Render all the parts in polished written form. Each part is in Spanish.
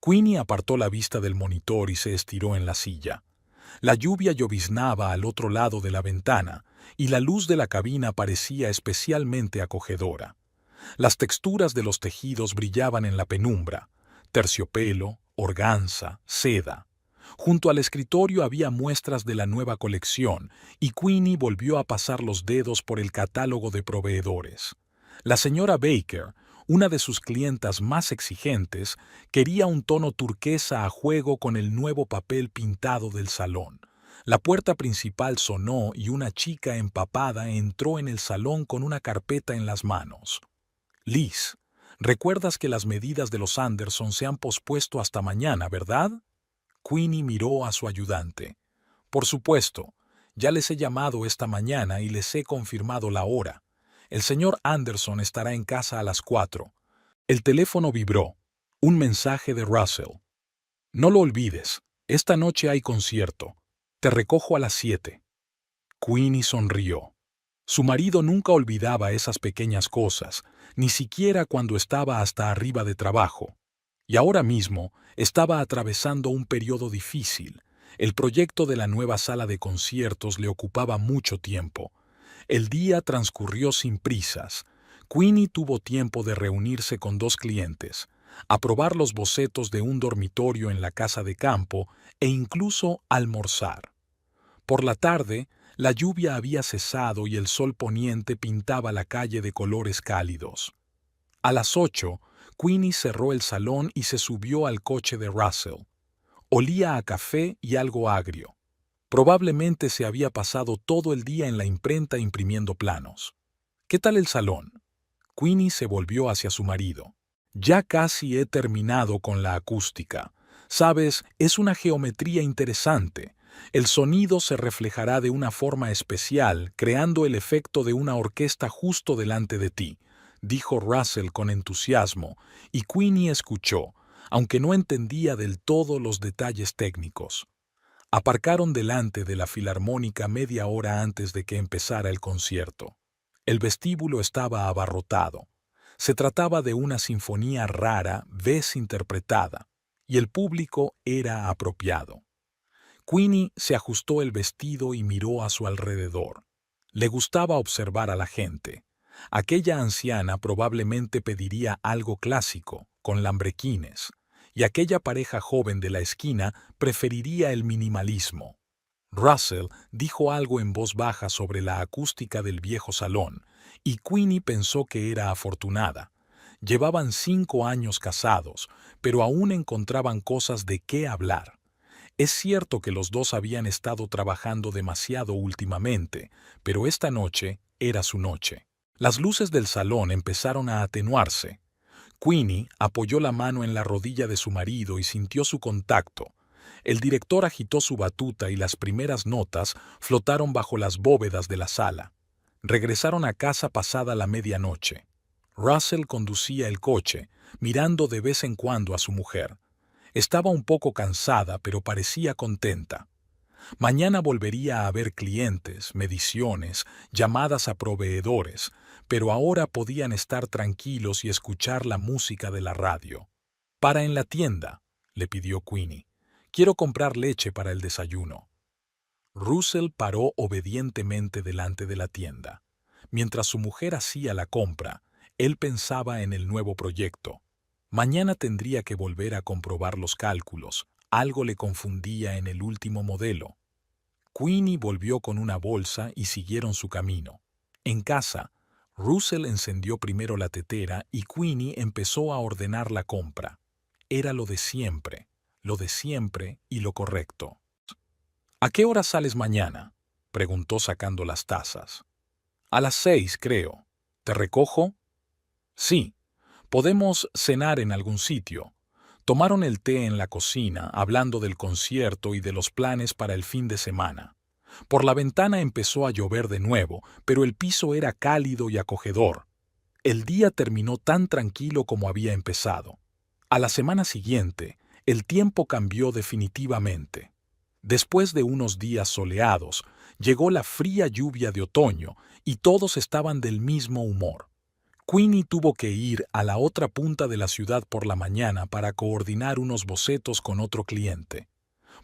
Queenie apartó la vista del monitor y se estiró en la silla. La lluvia lloviznaba al otro lado de la ventana, y la luz de la cabina parecía especialmente acogedora. Las texturas de los tejidos brillaban en la penumbra: terciopelo, organza, seda. Junto al escritorio había muestras de la nueva colección, y Queenie volvió a pasar los dedos por el catálogo de proveedores. La señora Baker, una de sus clientas más exigentes, quería un tono turquesa a juego con el nuevo papel pintado del salón. La puerta principal sonó y una chica empapada entró en el salón con una carpeta en las manos. Liz, ¿recuerdas que las medidas de los Anderson se han pospuesto hasta mañana, verdad? Queenie miró a su ayudante. Por supuesto, ya les he llamado esta mañana y les he confirmado la hora. El señor Anderson estará en casa a las 4. El teléfono vibró. Un mensaje de Russell. No lo olvides, esta noche hay concierto. Te recojo a las 7. Queenie sonrió. Su marido nunca olvidaba esas pequeñas cosas, ni siquiera cuando estaba hasta arriba de trabajo. Y ahora mismo estaba atravesando un periodo difícil. El proyecto de la nueva sala de conciertos le ocupaba mucho tiempo. El día transcurrió sin prisas. Queenie tuvo tiempo de reunirse con 2 clientes, aprobar los bocetos de un dormitorio en la casa de campo e incluso almorzar. Por la tarde, la lluvia había cesado y el sol poniente pintaba la calle de colores cálidos. A las 8, Queenie cerró el salón y se subió al coche de Russell. Olía a café y algo agrio. Probablemente se había pasado todo el día en la imprenta imprimiendo planos. ¿Qué tal el salón? Queenie se volvió hacia su marido. Ya casi he terminado con la acústica. Sabes, es una geometría interesante. El sonido se reflejará de una forma especial, creando el efecto de una orquesta justo delante de ti, dijo Russell con entusiasmo, y Queenie escuchó, aunque no entendía del todo los detalles técnicos. Aparcaron delante de la filarmónica media hora antes de que empezara el concierto. El vestíbulo estaba abarrotado. Se trataba de una sinfonía rara, vez interpretada, y el público era apropiado. Queenie se ajustó el vestido y miró a su alrededor. Le gustaba observar a la gente. Aquella anciana probablemente pediría algo clásico, con lambrequines, y aquella pareja joven de la esquina preferiría el minimalismo. Russell dijo algo en voz baja sobre la acústica del viejo salón, y Queenie pensó que era afortunada. Llevaban 5 años casados, pero aún encontraban cosas de qué hablar. Es cierto que los dos habían estado trabajando demasiado últimamente, pero esta noche era su noche. Las luces del salón empezaron a atenuarse. Queenie apoyó la mano en la rodilla de su marido y sintió su contacto. El director agitó su batuta y las primeras notas flotaron bajo las bóvedas de la sala. Regresaron a casa pasada la medianoche. Russell conducía el coche, mirando de vez en cuando a su mujer. Estaba un poco cansada, pero parecía contenta. Mañana volvería a haber clientes, mediciones, llamadas a proveedores, pero ahora podían estar tranquilos y escuchar la música de la radio. «Para en la tienda», le pidió Queenie. «Quiero comprar leche para el desayuno». Russell paró obedientemente delante de la tienda. Mientras su mujer hacía la compra, él pensaba en el nuevo proyecto. Mañana tendría que volver a comprobar los cálculos. Algo le confundía en el último modelo. Queenie volvió con una bolsa y siguieron su camino. En casa, Russell encendió primero la tetera y Queenie empezó a ordenar la compra. Era lo de siempre y lo correcto. «¿A qué hora sales mañana?», preguntó sacando las tazas. «A las 6, creo. ¿Te recojo?» «Sí. Podemos cenar en algún sitio». Tomaron el té en la cocina, hablando del concierto y de los planes para el fin de semana. Por la ventana empezó a llover de nuevo, pero el piso era cálido y acogedor. El día terminó tan tranquilo como había empezado. A la semana siguiente, el tiempo cambió definitivamente. Después de unos días soleados, llegó la fría lluvia de otoño y todos estaban del mismo humor. Queenie tuvo que ir a la otra punta de la ciudad por la mañana para coordinar unos bocetos con otro cliente.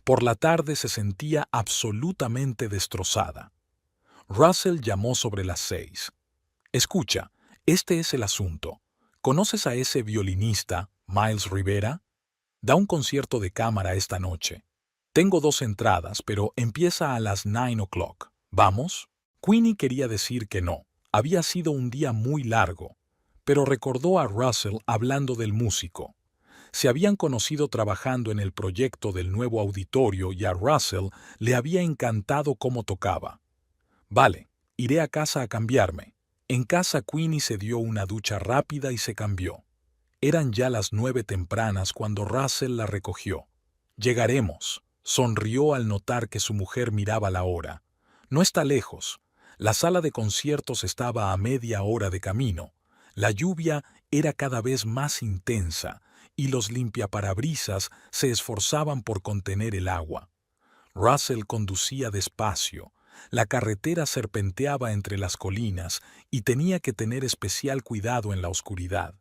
Por la tarde se sentía absolutamente destrozada. Russell llamó sobre las 6. Escucha, este es el asunto. ¿Conoces a ese violinista, Miles Rivera? Da un concierto de cámara esta noche. Tengo 2 entradas, pero empieza a las 9 o'clock. ¿Vamos? Queenie quería decir que no. Había sido un día muy largo, pero recordó a Russell hablando del músico. Se habían conocido trabajando en el proyecto del nuevo auditorio y a Russell le había encantado cómo tocaba. Vale, iré a casa a cambiarme. En casa Queenie se dio una ducha rápida y se cambió. Eran ya las 9 tempranas cuando Russell la recogió. Llegaremos, sonrió al notar que su mujer miraba la hora. No está lejos. La sala de conciertos estaba a media hora de camino. La lluvia era cada vez más intensa y los limpiaparabrisas se esforzaban por contener el agua. Russell conducía despacio. La carretera serpenteaba entre las colinas y tenía que tener especial cuidado en la oscuridad.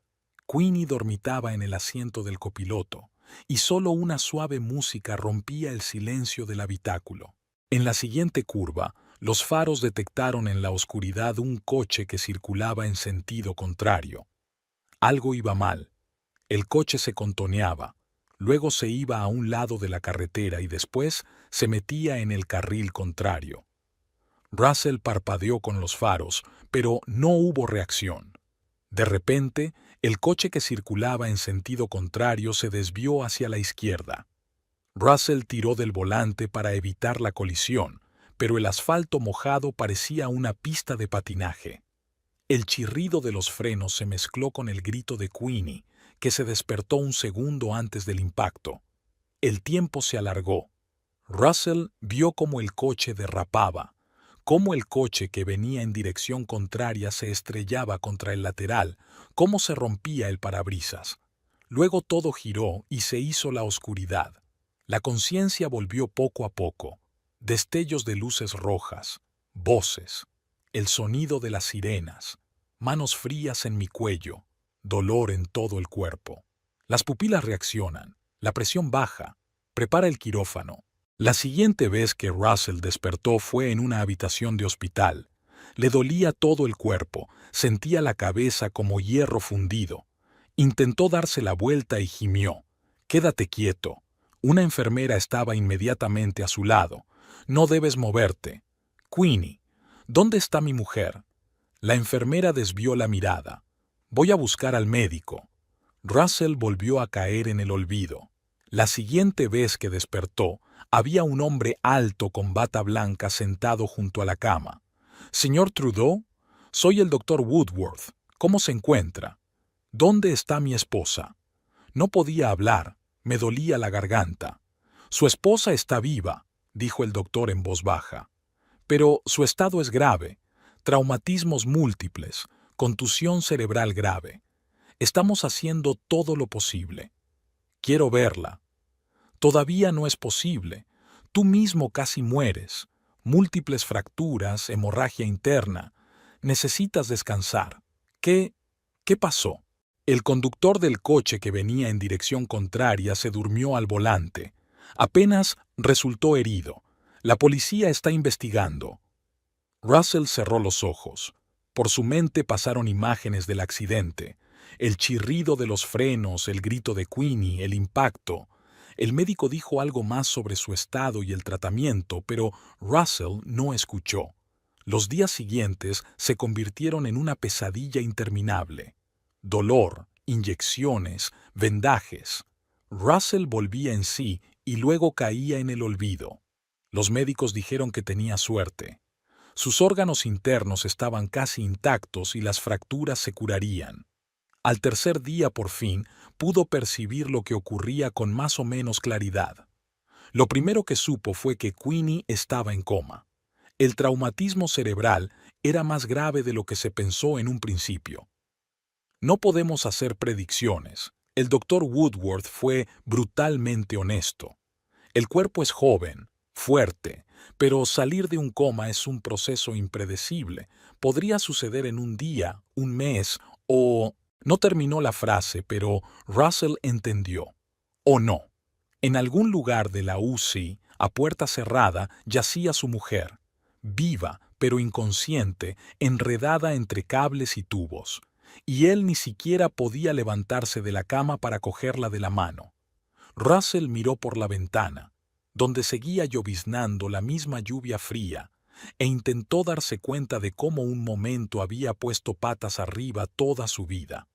Queenie dormitaba en el asiento del copiloto, y solo una suave música rompía el silencio del habitáculo. En la siguiente curva, los faros detectaron en la oscuridad un coche que circulaba en sentido contrario. Algo iba mal. El coche se contoneaba, luego se iba a un lado de la carretera y después se metía en el carril contrario. Russell parpadeó con los faros, pero no hubo reacción. De repente, el coche que circulaba en sentido contrario se desvió hacia la izquierda. Russell tiró del volante para evitar la colisión, pero el asfalto mojado parecía una pista de patinaje. El chirrido de los frenos se mezcló con el grito de Queenie, que se despertó un segundo antes del impacto. El tiempo se alargó. Russell vio cómo el coche derrapaba, cómo el coche que venía en dirección contraria se estrellaba contra el lateral, cómo se rompía el parabrisas. Luego todo giró y se hizo la oscuridad. La conciencia volvió poco a poco. Destellos de luces rojas, voces, el sonido de las sirenas, manos frías en mi cuello, dolor en todo el cuerpo. Las pupilas reaccionan, la presión baja, prepara el quirófano. La siguiente vez que Russell despertó fue en una habitación de hospital. Le dolía todo el cuerpo, sentía la cabeza como hierro fundido. Intentó darse la vuelta y gimió. «Quédate quieto». Una enfermera estaba inmediatamente a su lado. «No debes moverte». «Queenie, ¿dónde está mi mujer?» La enfermera desvió la mirada. «Voy a buscar al médico». Russell volvió a caer en el olvido. La siguiente vez que despertó, había un hombre alto con bata blanca sentado junto a la cama. «Señor Trudeau, soy el doctor Woodworth. ¿Cómo se encuentra? ¿Dónde está mi esposa?» No podía hablar, me dolía la garganta. «Su esposa está viva», dijo el doctor en voz baja. «Pero su estado es grave. Traumatismos múltiples, contusión cerebral grave. Estamos haciendo todo lo posible. Quiero verla». «Todavía no es posible. Tú mismo casi mueres. Múltiples fracturas, hemorragia interna. Necesitas descansar». ¿Qué pasó? El conductor del coche que venía en dirección contraria se durmió al volante. Apenas resultó herido. La policía está investigando. Russell cerró los ojos. Por su mente pasaron imágenes del accidente. El chirrido de los frenos, el grito de Queenie, el impacto. El médico dijo algo más sobre su estado y el tratamiento, pero Russell no escuchó. Los días siguientes se convirtieron en una pesadilla interminable. Dolor, inyecciones, vendajes. Russell volvía en sí y luego caía en el olvido. Los médicos dijeron que tenía suerte. Sus órganos internos estaban casi intactos y las fracturas se curarían. Al tercer día, por fin, pudo percibir lo que ocurría con más o menos claridad. Lo primero que supo fue que Queenie estaba en coma. El traumatismo cerebral era más grave de lo que se pensó en un principio. No podemos hacer predicciones. El doctor Woodworth fue brutalmente honesto. El cuerpo es joven, fuerte, pero salir de un coma es un proceso impredecible. Podría suceder en un día, un mes O no terminó la frase, pero Russell entendió. O no. En algún lugar de la UCI, a puerta cerrada, yacía su mujer, viva pero inconsciente, enredada entre cables y tubos, y él ni siquiera podía levantarse de la cama para cogerla de la mano. Russell miró por la ventana, donde seguía lloviznando la misma lluvia fría, e intentó darse cuenta de cómo un momento había puesto patas arriba toda su vida.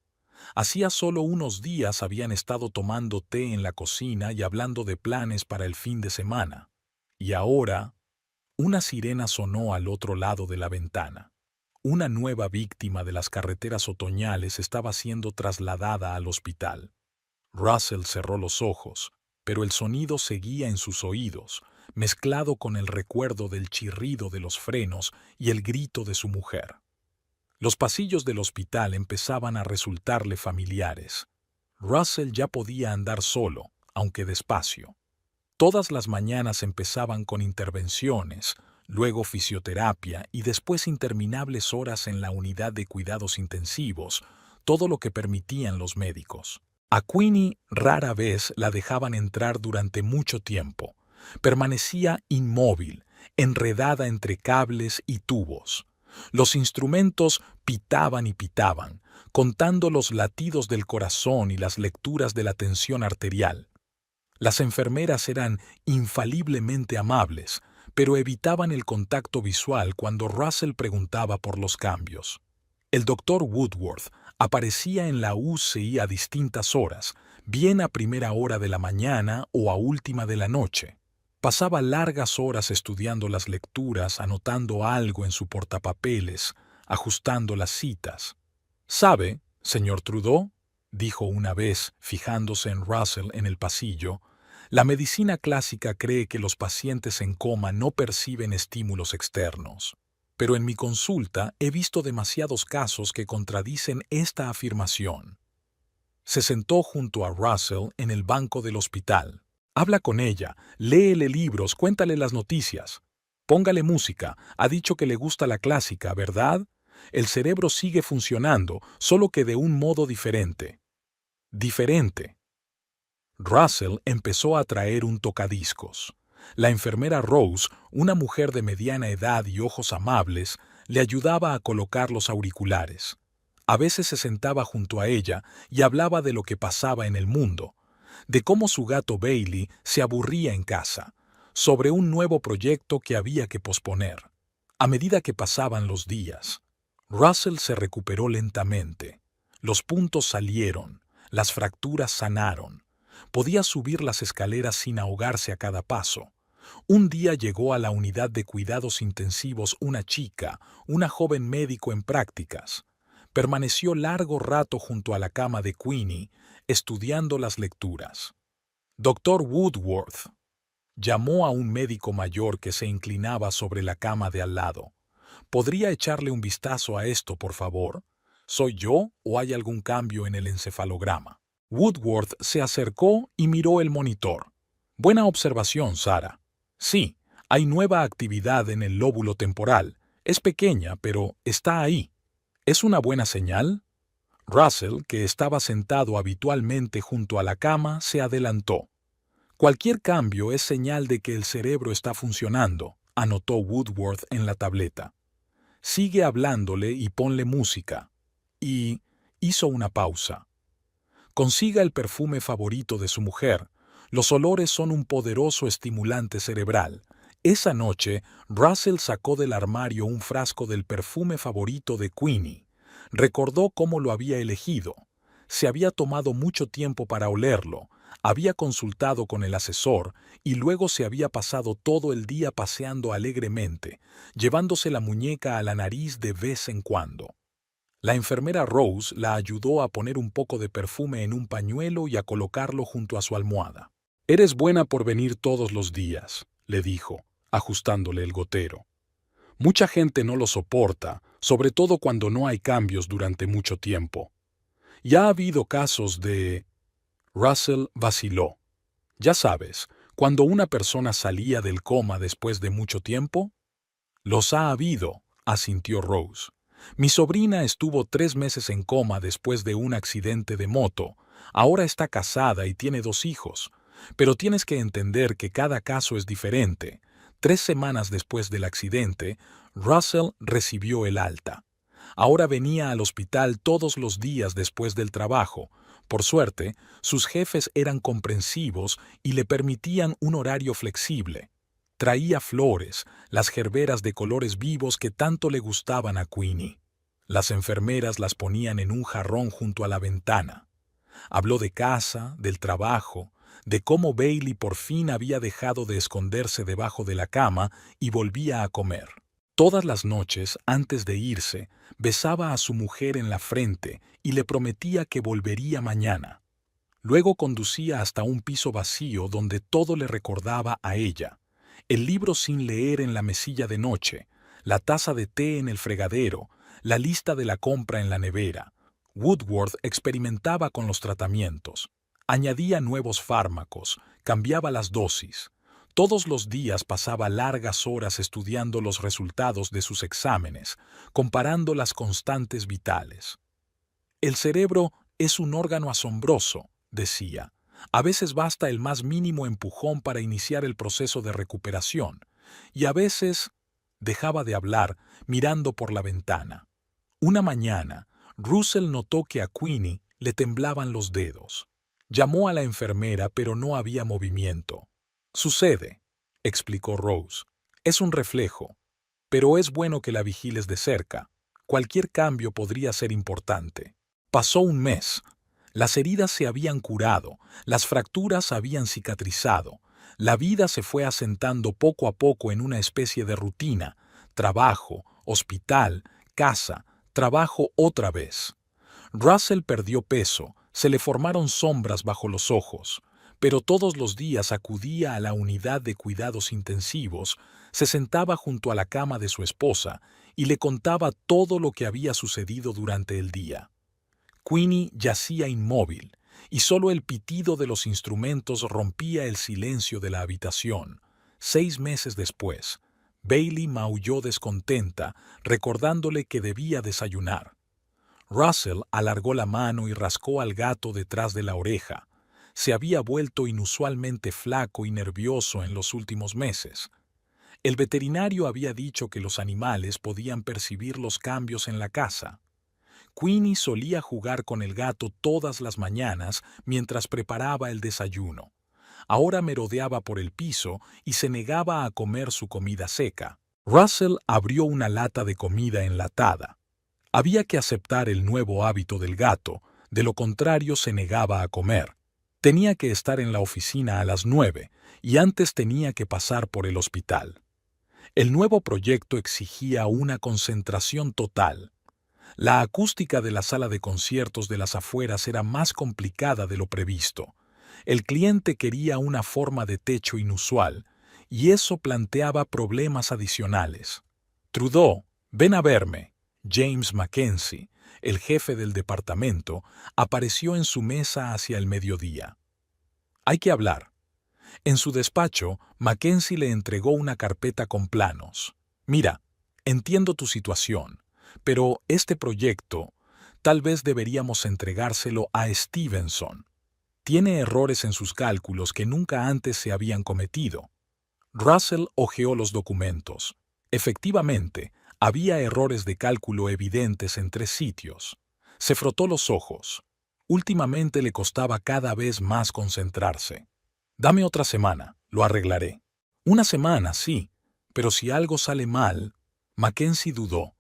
Hacía solo unos días habían estado tomando té en la cocina y hablando de planes para el fin de semana. Y ahora, una sirena sonó al otro lado de la ventana. Una nueva víctima de las carreteras otoñales estaba siendo trasladada al hospital. Russell cerró los ojos, pero el sonido seguía en sus oídos, mezclado con el recuerdo del chirrido de los frenos y el grito de su mujer. Los pasillos del hospital empezaban a resultarle familiares. Russell ya podía andar solo, aunque despacio. Todas las mañanas empezaban con intervenciones, luego fisioterapia y después interminables horas en la unidad de cuidados intensivos, todo lo que permitían los médicos. A Queenie rara vez la dejaban entrar durante mucho tiempo. Permanecía inmóvil, enredada entre cables y tubos. Los instrumentos pitaban y pitaban, contando los latidos del corazón y las lecturas de la tensión arterial. Las enfermeras eran infaliblemente amables, pero evitaban el contacto visual cuando Russell preguntaba por los cambios. El doctor Woodworth aparecía en la UCI a distintas horas, bien a primera hora de la mañana o a última de la noche. Pasaba largas horas estudiando las lecturas, anotando algo en su portapapeles, ajustando las citas. «¿Sabe, señor Trudeau?», dijo una vez, fijándose en Russell en el pasillo, «la medicina clásica cree que los pacientes en coma no perciben estímulos externos. Pero en mi consulta he visto demasiados casos que contradicen esta afirmación». Se sentó junto a Russell en el banco del hospital. «Habla con ella, léele libros, cuéntale las noticias. Póngale música, ha dicho que le gusta la clásica, ¿verdad? El cerebro sigue funcionando, solo que de un modo diferente». Diferente. Russell empezó a traer un tocadiscos. La enfermera Rose, una mujer de mediana edad y ojos amables, le ayudaba a colocar los auriculares. A veces se sentaba junto a ella y hablaba de lo que pasaba en el mundo, de cómo su gato Bailey se aburría en casa, sobre un nuevo proyecto que había que posponer. A medida que pasaban los días, Russell se recuperó lentamente. Los puntos salieron, las fracturas sanaron. Podía subir las escaleras sin ahogarse a cada paso. Un día llegó a la unidad de cuidados intensivos una chica, una joven médico en prácticas. Permaneció largo rato junto a la cama de Queenie, estudiando las lecturas. «Doctor Woodworth», llamó a un médico mayor que se inclinaba sobre la cama de al lado. «¿Podría echarle un vistazo a esto, por favor? ¿Soy yo o hay algún cambio en el encefalograma?» Woodworth se acercó y miró el monitor. «Buena observación, Sara. Sí, hay nueva actividad en el lóbulo temporal. Es pequeña, pero está ahí. ¿Es una buena señal?» Russell, que estaba sentado habitualmente junto a la cama, se adelantó. «Cualquier cambio es señal de que el cerebro está funcionando», anotó Woodworth en la tableta. «Sigue hablándole y ponle música». Y hizo una pausa. «Consiga el perfume favorito de su mujer. Los olores son un poderoso estimulante cerebral». Esa noche, Russell sacó del armario un frasco del perfume favorito de Queenie. Recordó cómo lo había elegido. Se había tomado mucho tiempo para olerlo, había consultado con el asesor y luego se había pasado todo el día paseando alegremente, llevándose la muñeca a la nariz de vez en cuando. La enfermera Rose la ayudó a poner un poco de perfume en un pañuelo y a colocarlo junto a su almohada. «Eres buena por venir todos los días», le dijo, ajustándole el gotero. «Mucha gente no lo soporta, sobre todo cuando no hay cambios durante mucho tiempo. Ya ha habido casos de...» Russell vaciló. «Ya sabes, cuando una persona salía del coma después de mucho tiempo». «Los ha habido», asintió Rose. Mi sobrina estuvo 3 meses en coma después de un accidente de moto. Ahora está casada y tiene 2 hijos. Pero tienes que entender que cada caso es diferente. 3 semanas después del accidente, Russell recibió el alta. Ahora venía al hospital todos los días después del trabajo. Por suerte, sus jefes eran comprensivos y le permitían un horario flexible. Traía flores, las gerberas de colores vivos que tanto le gustaban a Queenie. Las enfermeras las ponían en un jarrón junto a la ventana. Habló de casa, del trabajo, de cómo Bailey por fin había dejado de esconderse debajo de la cama y volvía a comer. Todas las noches, antes de irse, besaba a su mujer en la frente y le prometía que volvería mañana. Luego conducía hasta un piso vacío donde todo le recordaba a ella. El libro sin leer en la mesilla de noche, la taza de té en el fregadero, la lista de la compra en la nevera. Woodward experimentaba con los tratamientos. Añadía nuevos fármacos, cambiaba las dosis. Todos los días pasaba largas horas estudiando los resultados de sus exámenes, comparando las constantes vitales. El cerebro es un órgano asombroso, decía. A veces basta el más mínimo empujón para iniciar el proceso de recuperación, y a veces dejaba de hablar mirando por la ventana. Una mañana, Russell notó que a Queenie le temblaban los dedos. Llamó a la enfermera, pero no había movimiento. «Sucede», explicó Rose. «Es un reflejo, pero es bueno que la vigiles de cerca. Cualquier cambio podría ser importante». Pasó un mes. Las heridas se habían curado, las fracturas habían cicatrizado. La vida se fue asentando poco a poco en una especie de rutina. Trabajo, hospital, casa, trabajo otra vez. Russell perdió peso, se le formaron sombras bajo los ojos, pero todos los días acudía a la unidad de cuidados intensivos, se sentaba junto a la cama de su esposa y le contaba todo lo que había sucedido durante el día. Queenie yacía inmóvil, y solo el pitido de los instrumentos rompía el silencio de la habitación. 6 meses después, Bailey maulló descontenta, recordándole que debía desayunar. Russell alargó la mano y rascó al gato detrás de la oreja. Se había vuelto inusualmente flaco y nervioso en los últimos meses. El veterinario había dicho que los animales podían percibir los cambios en la casa. Queenie solía jugar con el gato todas las mañanas mientras preparaba el desayuno. Ahora merodeaba por el piso y se negaba a comer su comida seca. Russell abrió una lata de comida enlatada. Había que aceptar el nuevo hábito del gato, de lo contrario se negaba a comer. Tenía que estar en la oficina a las 9 y antes tenía que pasar por el hospital. El nuevo proyecto exigía una concentración total. La acústica de la sala de conciertos de las afueras era más complicada de lo previsto. El cliente quería una forma de techo inusual, y eso planteaba problemas adicionales. «Trudeau, ven a verme». James Mackenzie, el jefe del departamento, apareció en su mesa hacia el mediodía. «Hay que hablar». En su despacho, Mackenzie le entregó una carpeta con planos. «Mira, entiendo tu situación, pero este proyecto, tal vez deberíamos entregárselo a Stevenson. Tiene errores en sus cálculos que nunca antes se habían cometido». Russell hojeó los documentos. Efectivamente, había errores de cálculo evidentes en 3 sitios. Se frotó los ojos. Últimamente le costaba cada vez más concentrarse. «Dame otra semana, lo arreglaré». «Una semana, sí, pero si algo sale mal...» Mackenzie dudó.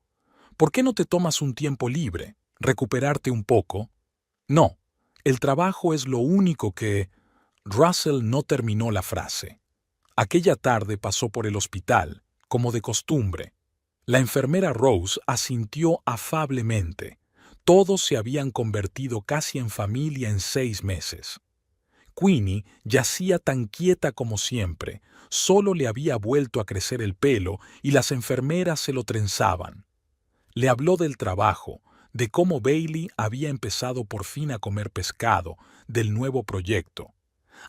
«¿Por qué no te tomas un tiempo libre? ¿Recuperarte un poco?» «No, el trabajo es lo único que...» Russell no terminó la frase. Aquella tarde pasó por el hospital, como de costumbre. La enfermera Rose asintió afablemente. Todos se habían convertido casi en familia en 6 meses. Queenie yacía tan quieta como siempre, solo le había vuelto a crecer el pelo y las enfermeras se lo trenzaban. Le habló del trabajo, de cómo Bailey había empezado por fin a comer pescado, del nuevo proyecto.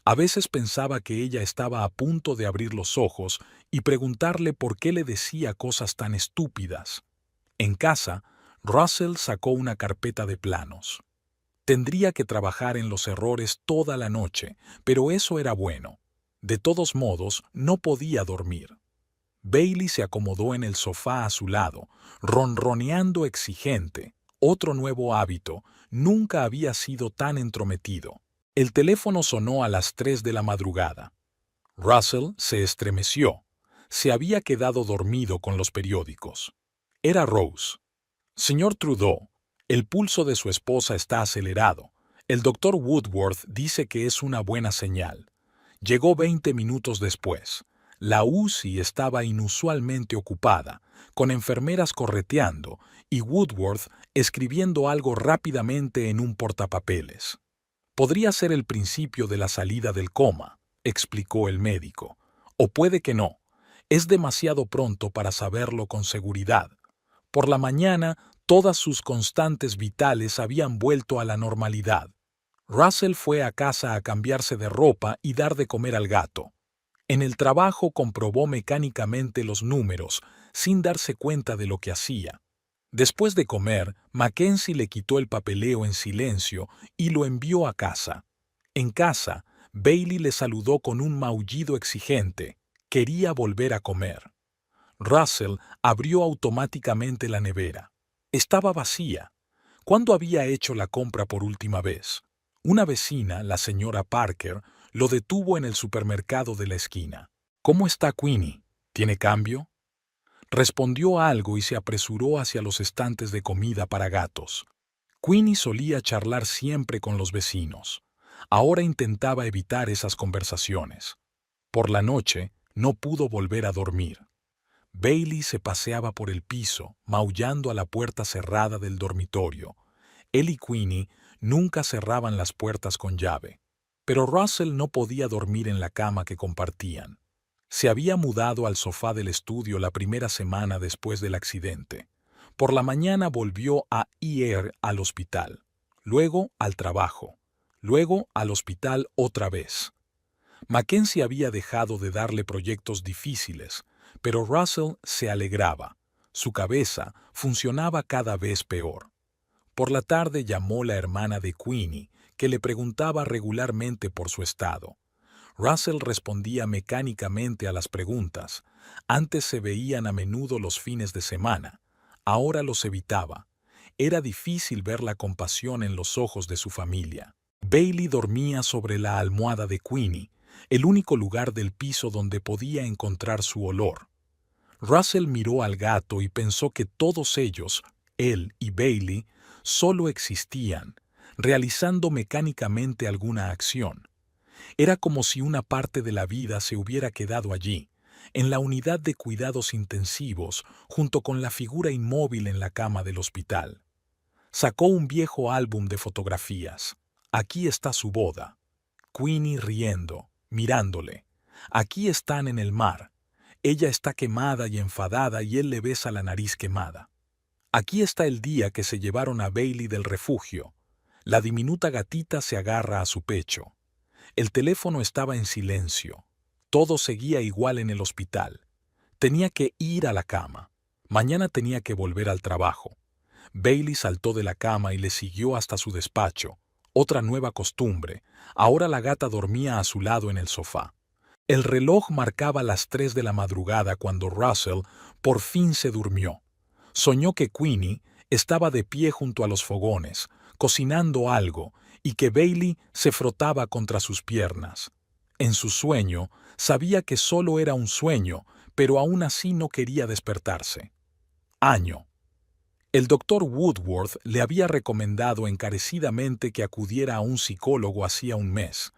A veces pensaba que ella estaba a punto de abrir los ojos y preguntarle por qué le decía cosas tan estúpidas. En casa, Russell sacó una carpeta de planos. Tendría que trabajar en los errores toda la noche, pero eso era bueno. De todos modos, no podía dormir. Bailey se acomodó en el sofá a su lado, ronroneando exigente. Otro nuevo hábito, nunca había sido tan entrometido. El teléfono sonó a las 3 de la madrugada. Russell se estremeció. Se había quedado dormido con los periódicos. Era Rose. Señor Trudeau, el pulso de su esposa está acelerado. El doctor Woodworth dice que es una buena señal. Llegó 20 minutos después. La UCI estaba inusualmente ocupada, con enfermeras correteando y Woodworth escribiendo algo rápidamente en un portapapeles. Podría ser el principio de la salida del coma, explicó el médico. O puede que no. Es demasiado pronto para saberlo con seguridad. Por la mañana, todas sus constantes vitales habían vuelto a la normalidad. Russell fue a casa a cambiarse de ropa y dar de comer al gato. En el trabajo comprobó mecánicamente los números, sin darse cuenta de lo que hacía. Después de comer, Mackenzie le quitó el papeleo en silencio y lo envió a casa. En casa, Bailey le saludó con un maullido exigente. Quería volver a comer. Russell abrió automáticamente la nevera. Estaba vacía. ¿Cuándo había hecho la compra por última vez? Una vecina, la señora Parker, lo detuvo en el supermercado de la esquina. ¿Cómo está Queenie? ¿Tiene cambio? Respondió algo y se apresuró hacia los estantes de comida para gatos. Queenie solía charlar siempre con los vecinos. Ahora intentaba evitar esas conversaciones. Por la noche, no pudo volver a dormir. Bailey se paseaba por el piso, maullando a la puerta cerrada del dormitorio. Él y Queenie nunca cerraban las puertas con llave. Pero Russell no podía dormir en la cama que compartían. Se había mudado al sofá del estudio la primera semana después del accidente. Por la mañana volvió a ir al hospital, luego al trabajo, luego al hospital otra vez. Mackenzie había dejado de darle proyectos difíciles, pero Russell se alegraba. Su cabeza funcionaba cada vez peor. Por la tarde llamó la hermana de Queenie, que le preguntaba regularmente por su estado. Russell respondía mecánicamente a las preguntas. Antes se veían a menudo los fines de semana. Ahora los evitaba. Era difícil ver la compasión en los ojos de su familia. Bailey dormía sobre la almohada de Queenie, el único lugar del piso donde podía encontrar su olor. Russell miró al gato y pensó que todos ellos, él y Bailey, solo existían, realizando mecánicamente alguna acción. Era como si una parte de la vida se hubiera quedado allí, en la unidad de cuidados intensivos, junto con la figura inmóvil en la cama del hospital. Sacó un viejo álbum de fotografías. Aquí está su boda. Queenie riendo, mirándole. Aquí están en el mar. Ella está quemada y enfadada y él le besa la nariz quemada. Aquí está el día que se llevaron a Bailey del refugio. La diminuta gatita se agarra a su pecho. El teléfono estaba en silencio. Todo seguía igual en el hospital. Tenía que ir a la cama. Mañana tenía que volver al trabajo. Bailey saltó de la cama y le siguió hasta su despacho. Otra nueva costumbre. Ahora la gata dormía a su lado en el sofá. El reloj marcaba las 3 de la madrugada cuando Russell por fin se durmió. Soñó que Queenie estaba de pie junto a los fogones, cocinando algo, y que Bailey se frotaba contra sus piernas. En su sueño, sabía que solo era un sueño, pero aún así no quería despertarse. Año. El doctor Woodworth le había recomendado encarecidamente que acudiera a un psicólogo hacía un mes.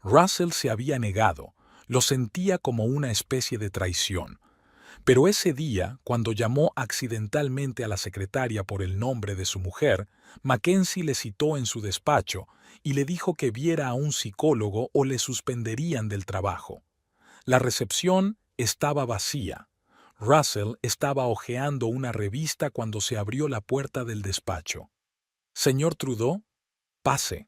Russell se había negado, lo sentía como una especie de traición. Pero ese día, cuando llamó accidentalmente a la secretaria por el nombre de su mujer, Mackenzie le citó en su despacho y le dijo que viera a un psicólogo o le suspenderían del trabajo. La recepción estaba vacía. Russell estaba hojeando una revista cuando se abrió la puerta del despacho. «Señor Trudeau, pase».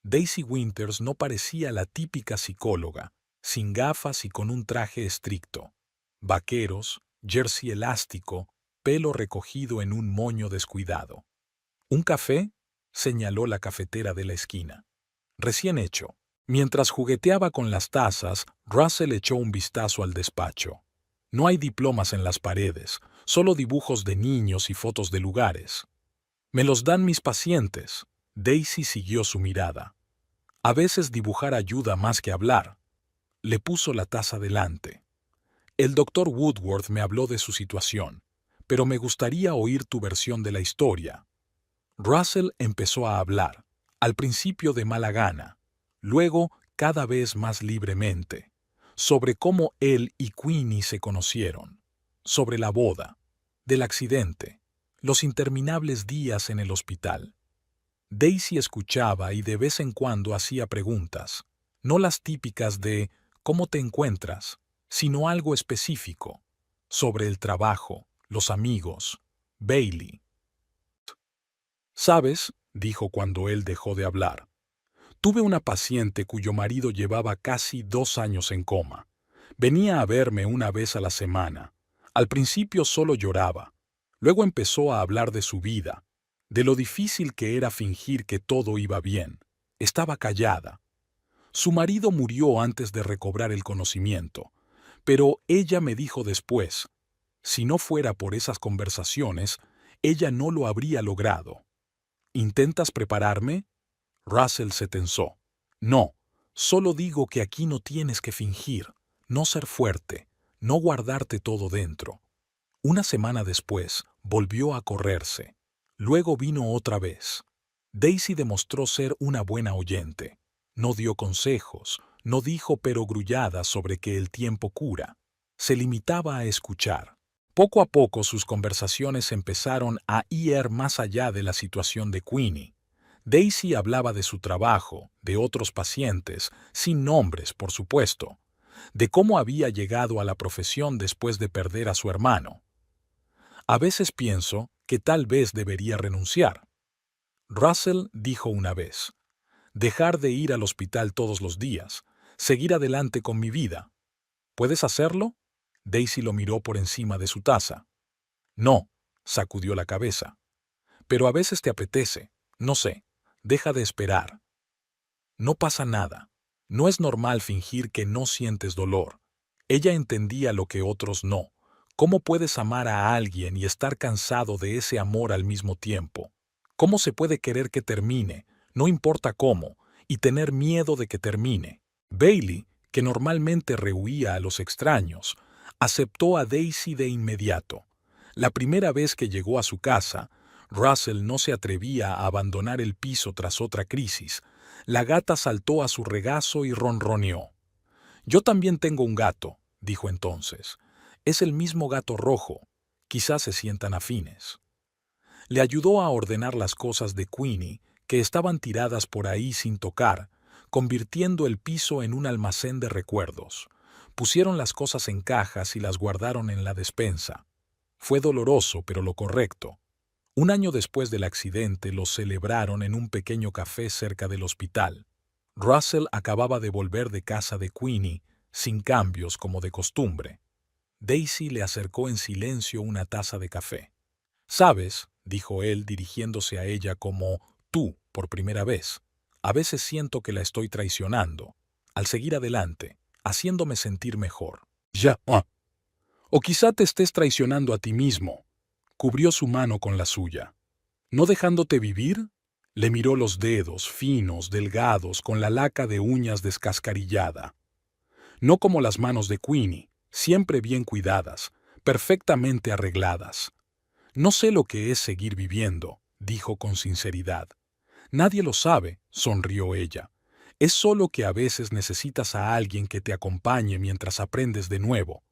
Daisy Winters no parecía la típica psicóloga, sin gafas y con un traje estricto. Vaqueros, jersey elástico, pelo recogido en un moño descuidado. ¿Un café?, señaló la cafetera de la esquina. Recién hecho. Mientras jugueteaba con las tazas, Russell echó un vistazo al despacho. No hay diplomas en las paredes, solo dibujos de niños y fotos de lugares. Me los dan mis pacientes. Daisy siguió su mirada. A veces dibujar ayuda más que hablar. Le puso la taza delante. El doctor Woodworth me habló de su situación, pero me gustaría oír tu versión de la historia. Russell empezó a hablar, al principio de mala gana, luego cada vez más libremente, sobre cómo él y Queenie se conocieron, sobre la boda, del accidente, los interminables días en el hospital. Daisy escuchaba y de vez en cuando hacía preguntas, no las típicas de ¿cómo te encuentras?, sino algo específico, sobre el trabajo, los amigos, Bailey. «¿Sabes?», dijo cuando él dejó de hablar. «Tuve una paciente cuyo marido llevaba casi 2 años en coma. Venía a verme una vez a la semana. Al principio solo lloraba. Luego empezó a hablar de su vida, de lo difícil que era fingir que todo iba bien. Estaba callada. Su marido murió antes de recobrar el conocimiento, pero ella me dijo después, si no fuera por esas conversaciones, ella no lo habría logrado. ¿Intentas prepararme?». Russell se tensó. «No, solo digo que aquí no tienes que fingir, no ser fuerte, no guardarte todo dentro». Una semana después, volvió a correrse. Luego vino otra vez. Daisy demostró ser una buena oyente. No dio consejos, no dijo perogrulladas sobre que el tiempo cura. Se limitaba a escuchar. Poco a poco sus conversaciones empezaron a ir más allá de la situación de Queenie. Daisy hablaba de su trabajo, de otros pacientes, sin nombres, por supuesto, de cómo había llegado a la profesión después de perder a su hermano. «A veces pienso que tal vez debería renunciar», Russell dijo una vez. «Dejar de ir al hospital todos los días, seguir adelante con mi vida. ¿Puedes hacerlo?». Daisy lo miró por encima de su taza. «No», sacudió la cabeza. «Pero a veces te apetece, no sé, deja de esperar. No pasa nada. No es normal fingir que no sientes dolor». Ella entendía lo que otros no. ¿Cómo puedes amar a alguien y estar cansado de ese amor al mismo tiempo? ¿Cómo se puede querer que termine, no importa cómo, y tener miedo de que termine? Bailey, que normalmente rehuía a los extraños, aceptó a Daisy de inmediato. La primera vez que llegó a su casa, Russell no se atrevía a abandonar el piso tras otra crisis. La gata saltó a su regazo y ronroneó. «Yo también tengo un gato», dijo entonces. «Es el mismo gato rojo. Quizás se sientan afines». Le ayudó a ordenar las cosas de Queenie, que estaban tiradas por ahí sin tocar, convirtiendo el piso en un almacén de recuerdos. Pusieron las cosas en cajas y las guardaron en la despensa. Fue doloroso, pero lo correcto. Un año después del accidente lo celebraron en un pequeño café cerca del hospital. Russell acababa de volver de casa de Queenie, sin cambios como de costumbre. Daisy le acercó en silencio una taza de café. «¿Sabes?», dijo él dirigiéndose a ella como tú por primera vez. «A veces siento que la estoy traicionando, al seguir adelante, haciéndome sentir mejor». «Ya, o quizá te estés traicionando a ti mismo». Cubrió su mano con la suya. «¿No dejándote vivir?». Le miró los dedos, finos, delgados, con la laca de uñas descascarillada. No como las manos de Queenie, siempre bien cuidadas, perfectamente arregladas. «No sé lo que es seguir viviendo», dijo con sinceridad. «Nadie lo sabe», sonrió ella. «Es solo que a veces necesitas a alguien que te acompañe mientras aprendes de nuevo».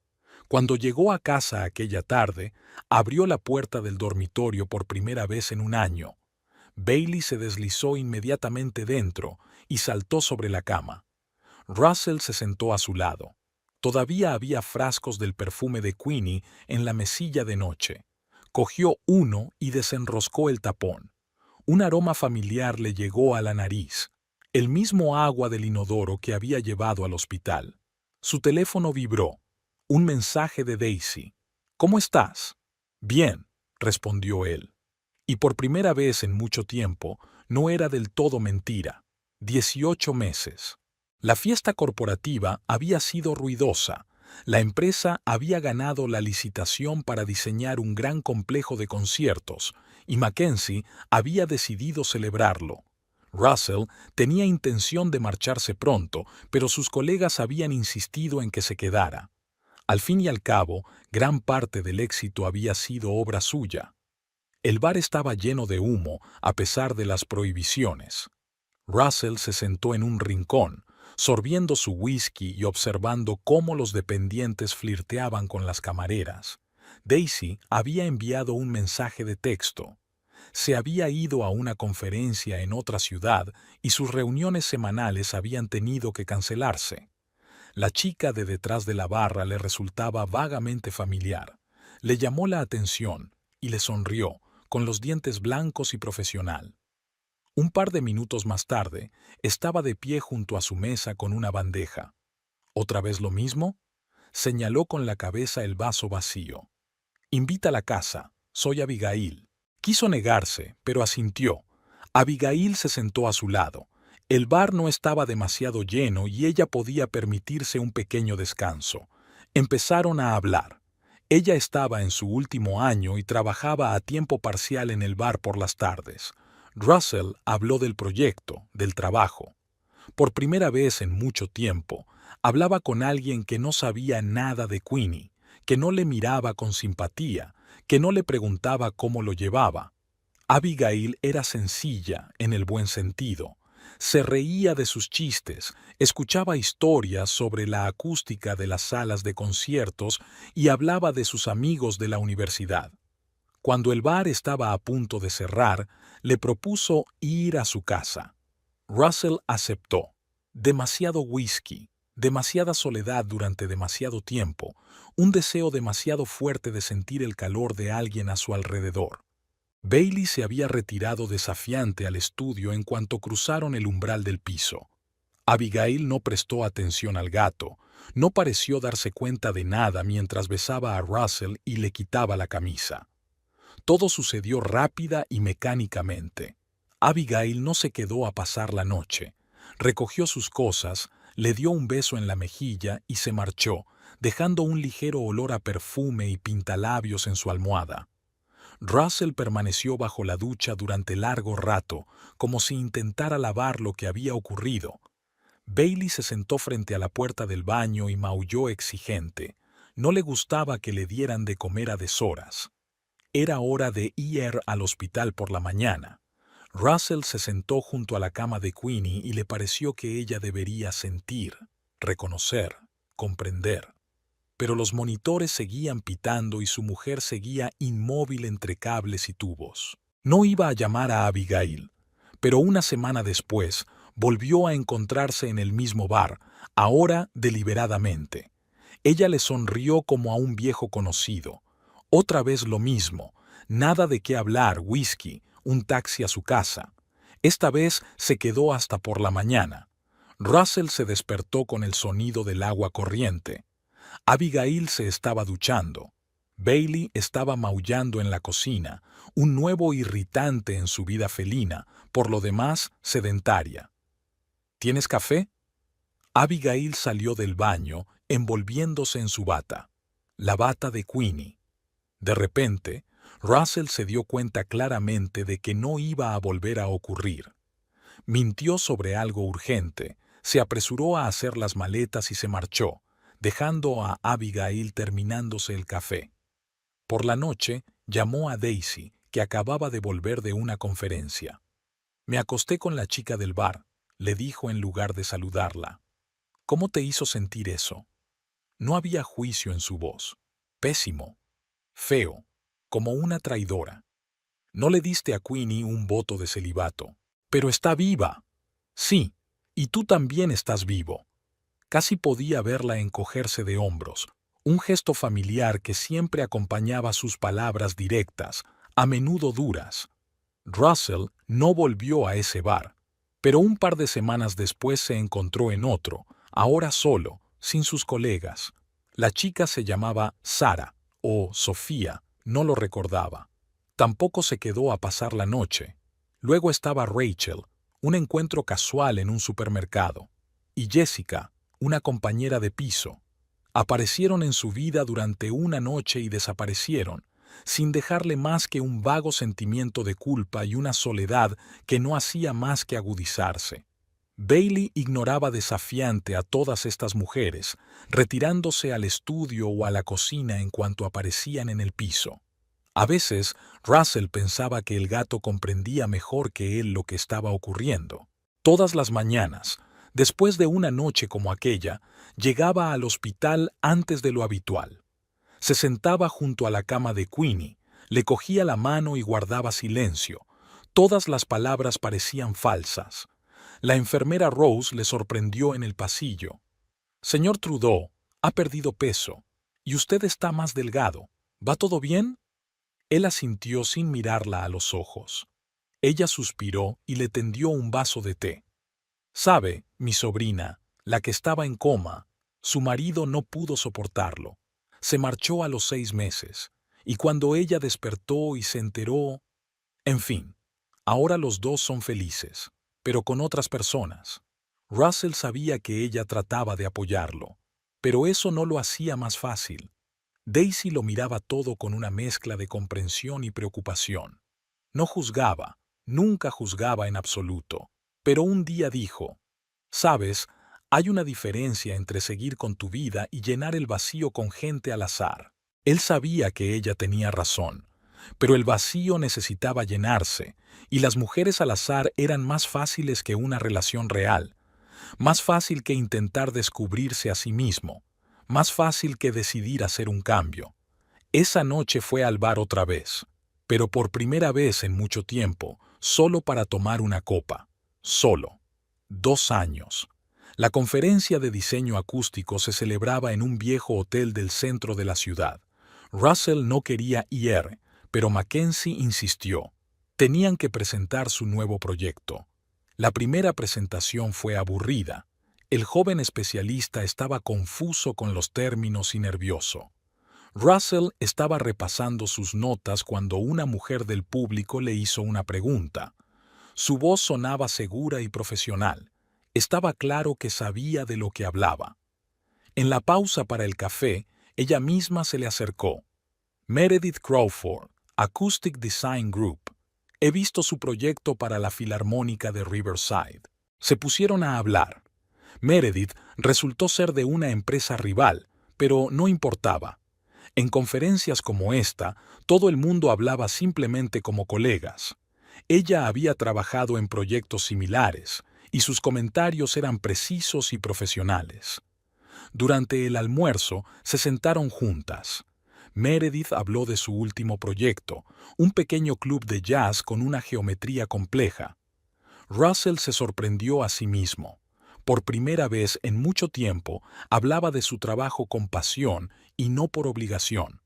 Cuando llegó a casa aquella tarde, abrió la puerta del dormitorio por primera vez en un año. Bailey se deslizó inmediatamente dentro y saltó sobre la cama. Russell se sentó a su lado. Todavía había frascos del perfume de Queenie en la mesilla de noche. Cogió uno y desenroscó el tapón. Un aroma familiar le llegó a la nariz, el mismo agua del inodoro que había llevado al hospital. Su teléfono vibró. Un mensaje de Daisy. «¿Cómo estás?». Bien, respondió él. Y por primera vez en mucho tiempo, no era del todo mentira. 18 meses. La fiesta corporativa había sido ruidosa. La empresa había ganado la licitación para diseñar un gran complejo de conciertos, y Mackenzie había decidido celebrarlo. Russell tenía intención de marcharse pronto, pero sus colegas habían insistido en que se quedara. Al fin y al cabo, gran parte del éxito había sido obra suya. El bar estaba lleno de humo, a pesar de las prohibiciones. Russell se sentó en un rincón, sorbiendo su whisky y observando cómo los dependientes flirteaban con las camareras. Daisy había enviado un mensaje de texto. Se había ido a una conferencia en otra ciudad y sus reuniones semanales habían tenido que cancelarse. La chica de detrás de la barra le resultaba vagamente familiar. Le llamó la atención y le sonrió, con los dientes blancos y profesional. Un par de minutos más tarde, estaba de pie junto a su mesa con una bandeja. ¿Otra vez lo mismo? Señaló con la cabeza el vaso vacío. Invita a la casa. Soy Abigail. Quiso negarse, pero asintió. Abigail se sentó a su lado. El bar no estaba demasiado lleno y ella podía permitirse un pequeño descanso. Empezaron a hablar. Ella estaba en su último año y trabajaba a tiempo parcial en el bar por las tardes. Russell habló del proyecto, del trabajo. Por primera vez en mucho tiempo, hablaba con alguien que no sabía nada de Queenie, que no le miraba con simpatía, que no le preguntaba cómo lo llevaba. Abigail era sencilla en el buen sentido. Se reía de sus chistes, escuchaba historias sobre la acústica de las salas de conciertos y hablaba de sus amigos de la universidad. Cuando el bar estaba a punto de cerrar, le propuso ir a su casa. Russell aceptó. Demasiado whisky, demasiada soledad durante demasiado tiempo, un deseo demasiado fuerte de sentir el calor de alguien a su alrededor. Bailey se había retirado desafiante al estudio en cuanto cruzaron el umbral del piso. Abigail no prestó atención al gato, no pareció darse cuenta de nada mientras besaba a Russell y le quitaba la camisa. Todo sucedió rápida y mecánicamente. Abigail no se quedó a pasar la noche. Recogió sus cosas, le dio un beso en la mejilla y se marchó, dejando un ligero olor a perfume y pintalabios en su almohada. Russell permaneció bajo la ducha durante largo rato, como si intentara lavar lo que había ocurrido. Bailey se sentó frente a la puerta del baño y maulló exigente. No le gustaba que le dieran de comer a deshoras. Era hora de ir al hospital por la mañana. Russell se sentó junto a la cama de Queenie y le pareció que ella debería sentir, reconocer, comprender. Pero los monitores seguían pitando y su mujer seguía inmóvil entre cables y tubos. No iba a llamar a Abigail, pero una semana después volvió a encontrarse en el mismo bar, ahora deliberadamente. Ella le sonrió como a un viejo conocido. Otra vez lo mismo, nada de qué hablar, whisky, un taxi a su casa. Esta vez se quedó hasta por la mañana. Russell se despertó con el sonido del agua corriente. Abigail se estaba duchando. Bailey estaba maullando en la cocina, un nuevo irritante en su vida felina, por lo demás sedentaria. ¿Tienes café? Abigail salió del baño, envolviéndose en su bata. La bata de Queenie. De repente, Russell se dio cuenta claramente de que no iba a volver a ocurrir. Mintió sobre algo urgente, se apresuró a hacer las maletas y se marchó, dejando a Abigail terminándose el café. Por la noche, llamó a Daisy, que acababa de volver de una conferencia. Me acosté con la chica del bar, le dijo en lugar de saludarla. ¿Cómo te hizo sentir eso? No había juicio en su voz. Pésimo. Feo. Como una traidora. No le diste a Queenie un voto de celibato. Pero está viva. Sí, y tú también estás vivo. Casi podía verla encogerse de hombros, un gesto familiar que siempre acompañaba sus palabras directas, a menudo duras. Russell no volvió a ese bar, pero un par de semanas después se encontró en otro, ahora solo, sin sus colegas. La chica se llamaba Sara, o Sofía, No lo recordaba. Tampoco se quedó a pasar la noche. Luego estaba Rachel, un encuentro casual en un supermercado, y Jessica, una compañera de piso. Aparecieron en su vida durante una noche y desaparecieron, sin dejarle más que un vago sentimiento de culpa y una soledad que no hacía más que agudizarse. Bailey ignoraba desafiante a todas estas mujeres, retirándose al estudio o a la cocina en cuanto aparecían en el piso. A veces, Russell pensaba que el gato comprendía mejor que él lo que estaba ocurriendo. Todas las mañanas, después de una noche como aquella, llegaba al hospital antes de lo habitual. Se sentaba junto a la cama de Queenie, le cogía la mano y guardaba silencio. Todas las palabras parecían falsas. La enfermera Rose le sorprendió en el pasillo. «Señor Trudeau, ha perdido peso, y usted está más delgado. ¿Va todo bien?» Él asintió sin mirarla a los ojos. Ella suspiró y le tendió un vaso de té. «Sabe, mi sobrina, la que estaba en coma, su marido no pudo soportarlo. Se marchó a los 6 meses, y cuando ella despertó y se enteró... En fin, ahora los dos son felices, pero con otras personas». Russell sabía que ella trataba de apoyarlo, pero eso no lo hacía más fácil. Daisy lo miraba todo con una mezcla de comprensión y preocupación. No juzgaba, nunca juzgaba en absoluto, pero un día dijo: «Sabes, hay una diferencia entre seguir con tu vida y llenar el vacío con gente al azar». Él sabía que ella tenía razón, pero el vacío necesitaba llenarse, y las mujeres al azar eran más fáciles que una relación real, más fácil que intentar descubrirse a sí mismo, más fácil que decidir hacer un cambio. Esa noche fue al bar otra vez, pero por primera vez en mucho tiempo, solo para tomar una copa. Solo. 2 años. La conferencia de diseño acústico se celebraba en un viejo hotel del centro de la ciudad. Russell no quería ir, pero Mackenzie insistió. Tenían que presentar su nuevo proyecto. La primera presentación fue aburrida. El joven especialista estaba confuso con los términos y nervioso. Russell estaba repasando sus notas cuando una mujer del público le hizo una pregunta. Su voz sonaba segura y profesional. Estaba claro que sabía de lo que hablaba. En la pausa para el café, ella misma se le acercó. «Meredith Crawford, Acoustic Design Group. He visto su proyecto para la Filarmónica de Riverside». Se pusieron a hablar. Meredith resultó ser de una empresa rival, pero no importaba. En conferencias como esta, todo el mundo hablaba simplemente como colegas. Ella había trabajado en proyectos similares, y sus comentarios eran precisos y profesionales. Durante el almuerzo se sentaron juntas. Meredith habló de su último proyecto, un pequeño club de jazz con una geometría compleja. Russell se sorprendió a sí mismo. Por primera vez en mucho tiempo hablaba de su trabajo con pasión y no por obligación.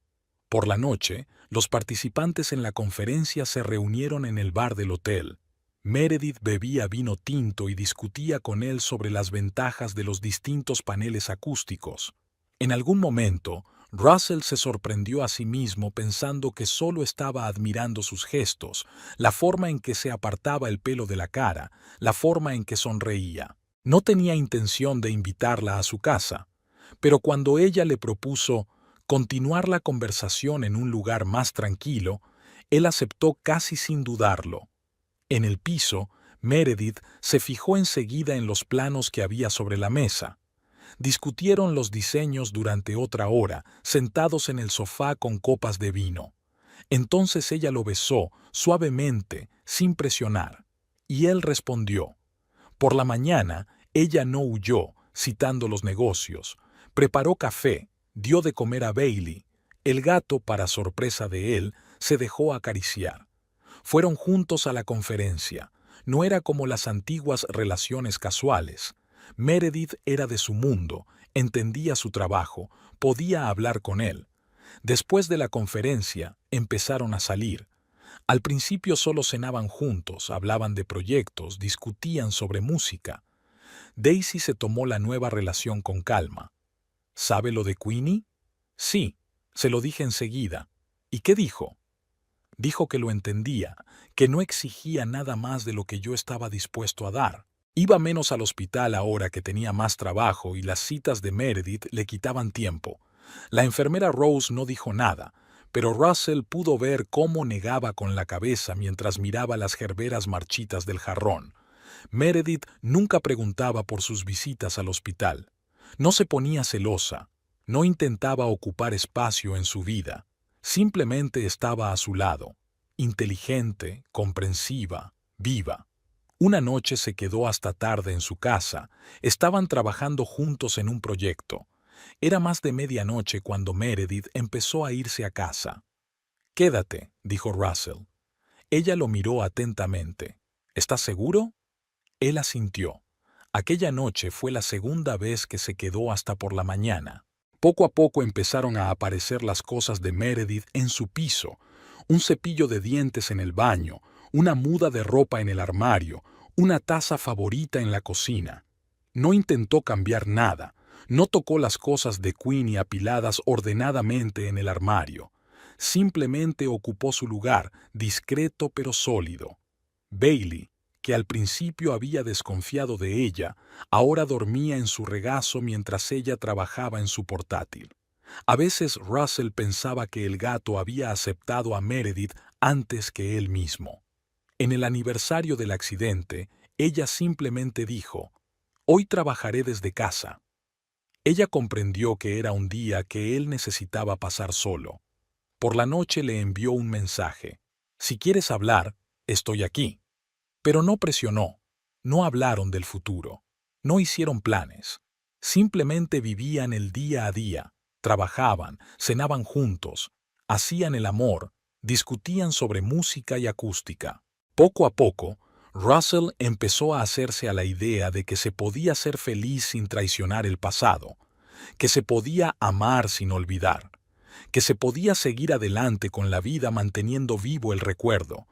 Por la noche, los participantes en la conferencia se reunieron en el bar del hotel. Meredith bebía vino tinto y discutía con él sobre las ventajas de los distintos paneles acústicos. En algún momento, Russell se sorprendió a sí mismo pensando que solo estaba admirando sus gestos, la forma en que se apartaba el pelo de la cara, la forma en que sonreía. No tenía intención de invitarla a su casa, pero cuando ella le propuso continuar la conversación en un lugar más tranquilo, él aceptó casi sin dudarlo. En el piso, Meredith se fijó enseguida en los planos que había sobre la mesa. Discutieron los diseños durante otra hora, sentados en el sofá con copas de vino. Entonces ella lo besó, suavemente, sin presionar, y él respondió. Por la mañana, ella no huyó, citando los negocios. Preparó café, dio de comer a Bailey. El gato, para sorpresa de él, se dejó acariciar. Fueron juntos a la conferencia. No era como las antiguas relaciones casuales. Meredith era de su mundo, entendía su trabajo, podía hablar con él. Después de la conferencia, empezaron a salir. Al principio solo cenaban juntos, hablaban de proyectos, discutían sobre música. Daisy se tomó la nueva relación con calma. ¿Sabe lo de Queenie? Sí, se lo dije enseguida. ¿Y qué dijo? Dijo que lo entendía, que no exigía nada más de lo que yo estaba dispuesto a dar. Iba menos al hospital ahora que tenía más trabajo y las citas de Meredith le quitaban tiempo. La enfermera Rose no dijo nada, pero Russell pudo ver cómo negaba con la cabeza mientras miraba las gerberas marchitas del jarrón. Meredith nunca preguntaba por sus visitas al hospital. No se ponía celosa, no intentaba ocupar espacio en su vida. Simplemente estaba a su lado, inteligente, comprensiva, viva. Una noche se quedó hasta tarde en su casa. Estaban trabajando juntos en un proyecto. Era más de medianoche cuando Meredith empezó a irse a casa. «Quédate», dijo Russell. Ella lo miró atentamente. «¿Estás seguro?» Él asintió. Aquella noche fue la segunda vez que se quedó hasta por la mañana. Poco a poco empezaron a aparecer las cosas de Meredith en su piso, un cepillo de dientes en el baño, una muda de ropa en el armario, una taza favorita en la cocina. No intentó cambiar nada, no tocó las cosas de Queenie apiladas ordenadamente en el armario. Simplemente ocupó su lugar, discreto pero sólido. Bailey, que al principio había desconfiado de ella, ahora dormía en su regazo mientras ella trabajaba en su portátil. A veces Russell pensaba que el gato había aceptado a Meredith antes que él mismo. En el aniversario del accidente, ella simplemente dijo: «Hoy trabajaré desde casa». Ella comprendió que era un día que él necesitaba pasar solo. Por la noche le envió un mensaje: «Si quieres hablar, estoy aquí». Pero no presionó, no hablaron del futuro, no hicieron planes. Simplemente vivían el día a día, trabajaban, cenaban juntos, hacían el amor, discutían sobre música y acústica. Poco a poco, Russell empezó a hacerse a la idea de que se podía ser feliz sin traicionar el pasado, que se podía amar sin olvidar, que se podía seguir adelante con la vida manteniendo vivo el recuerdo.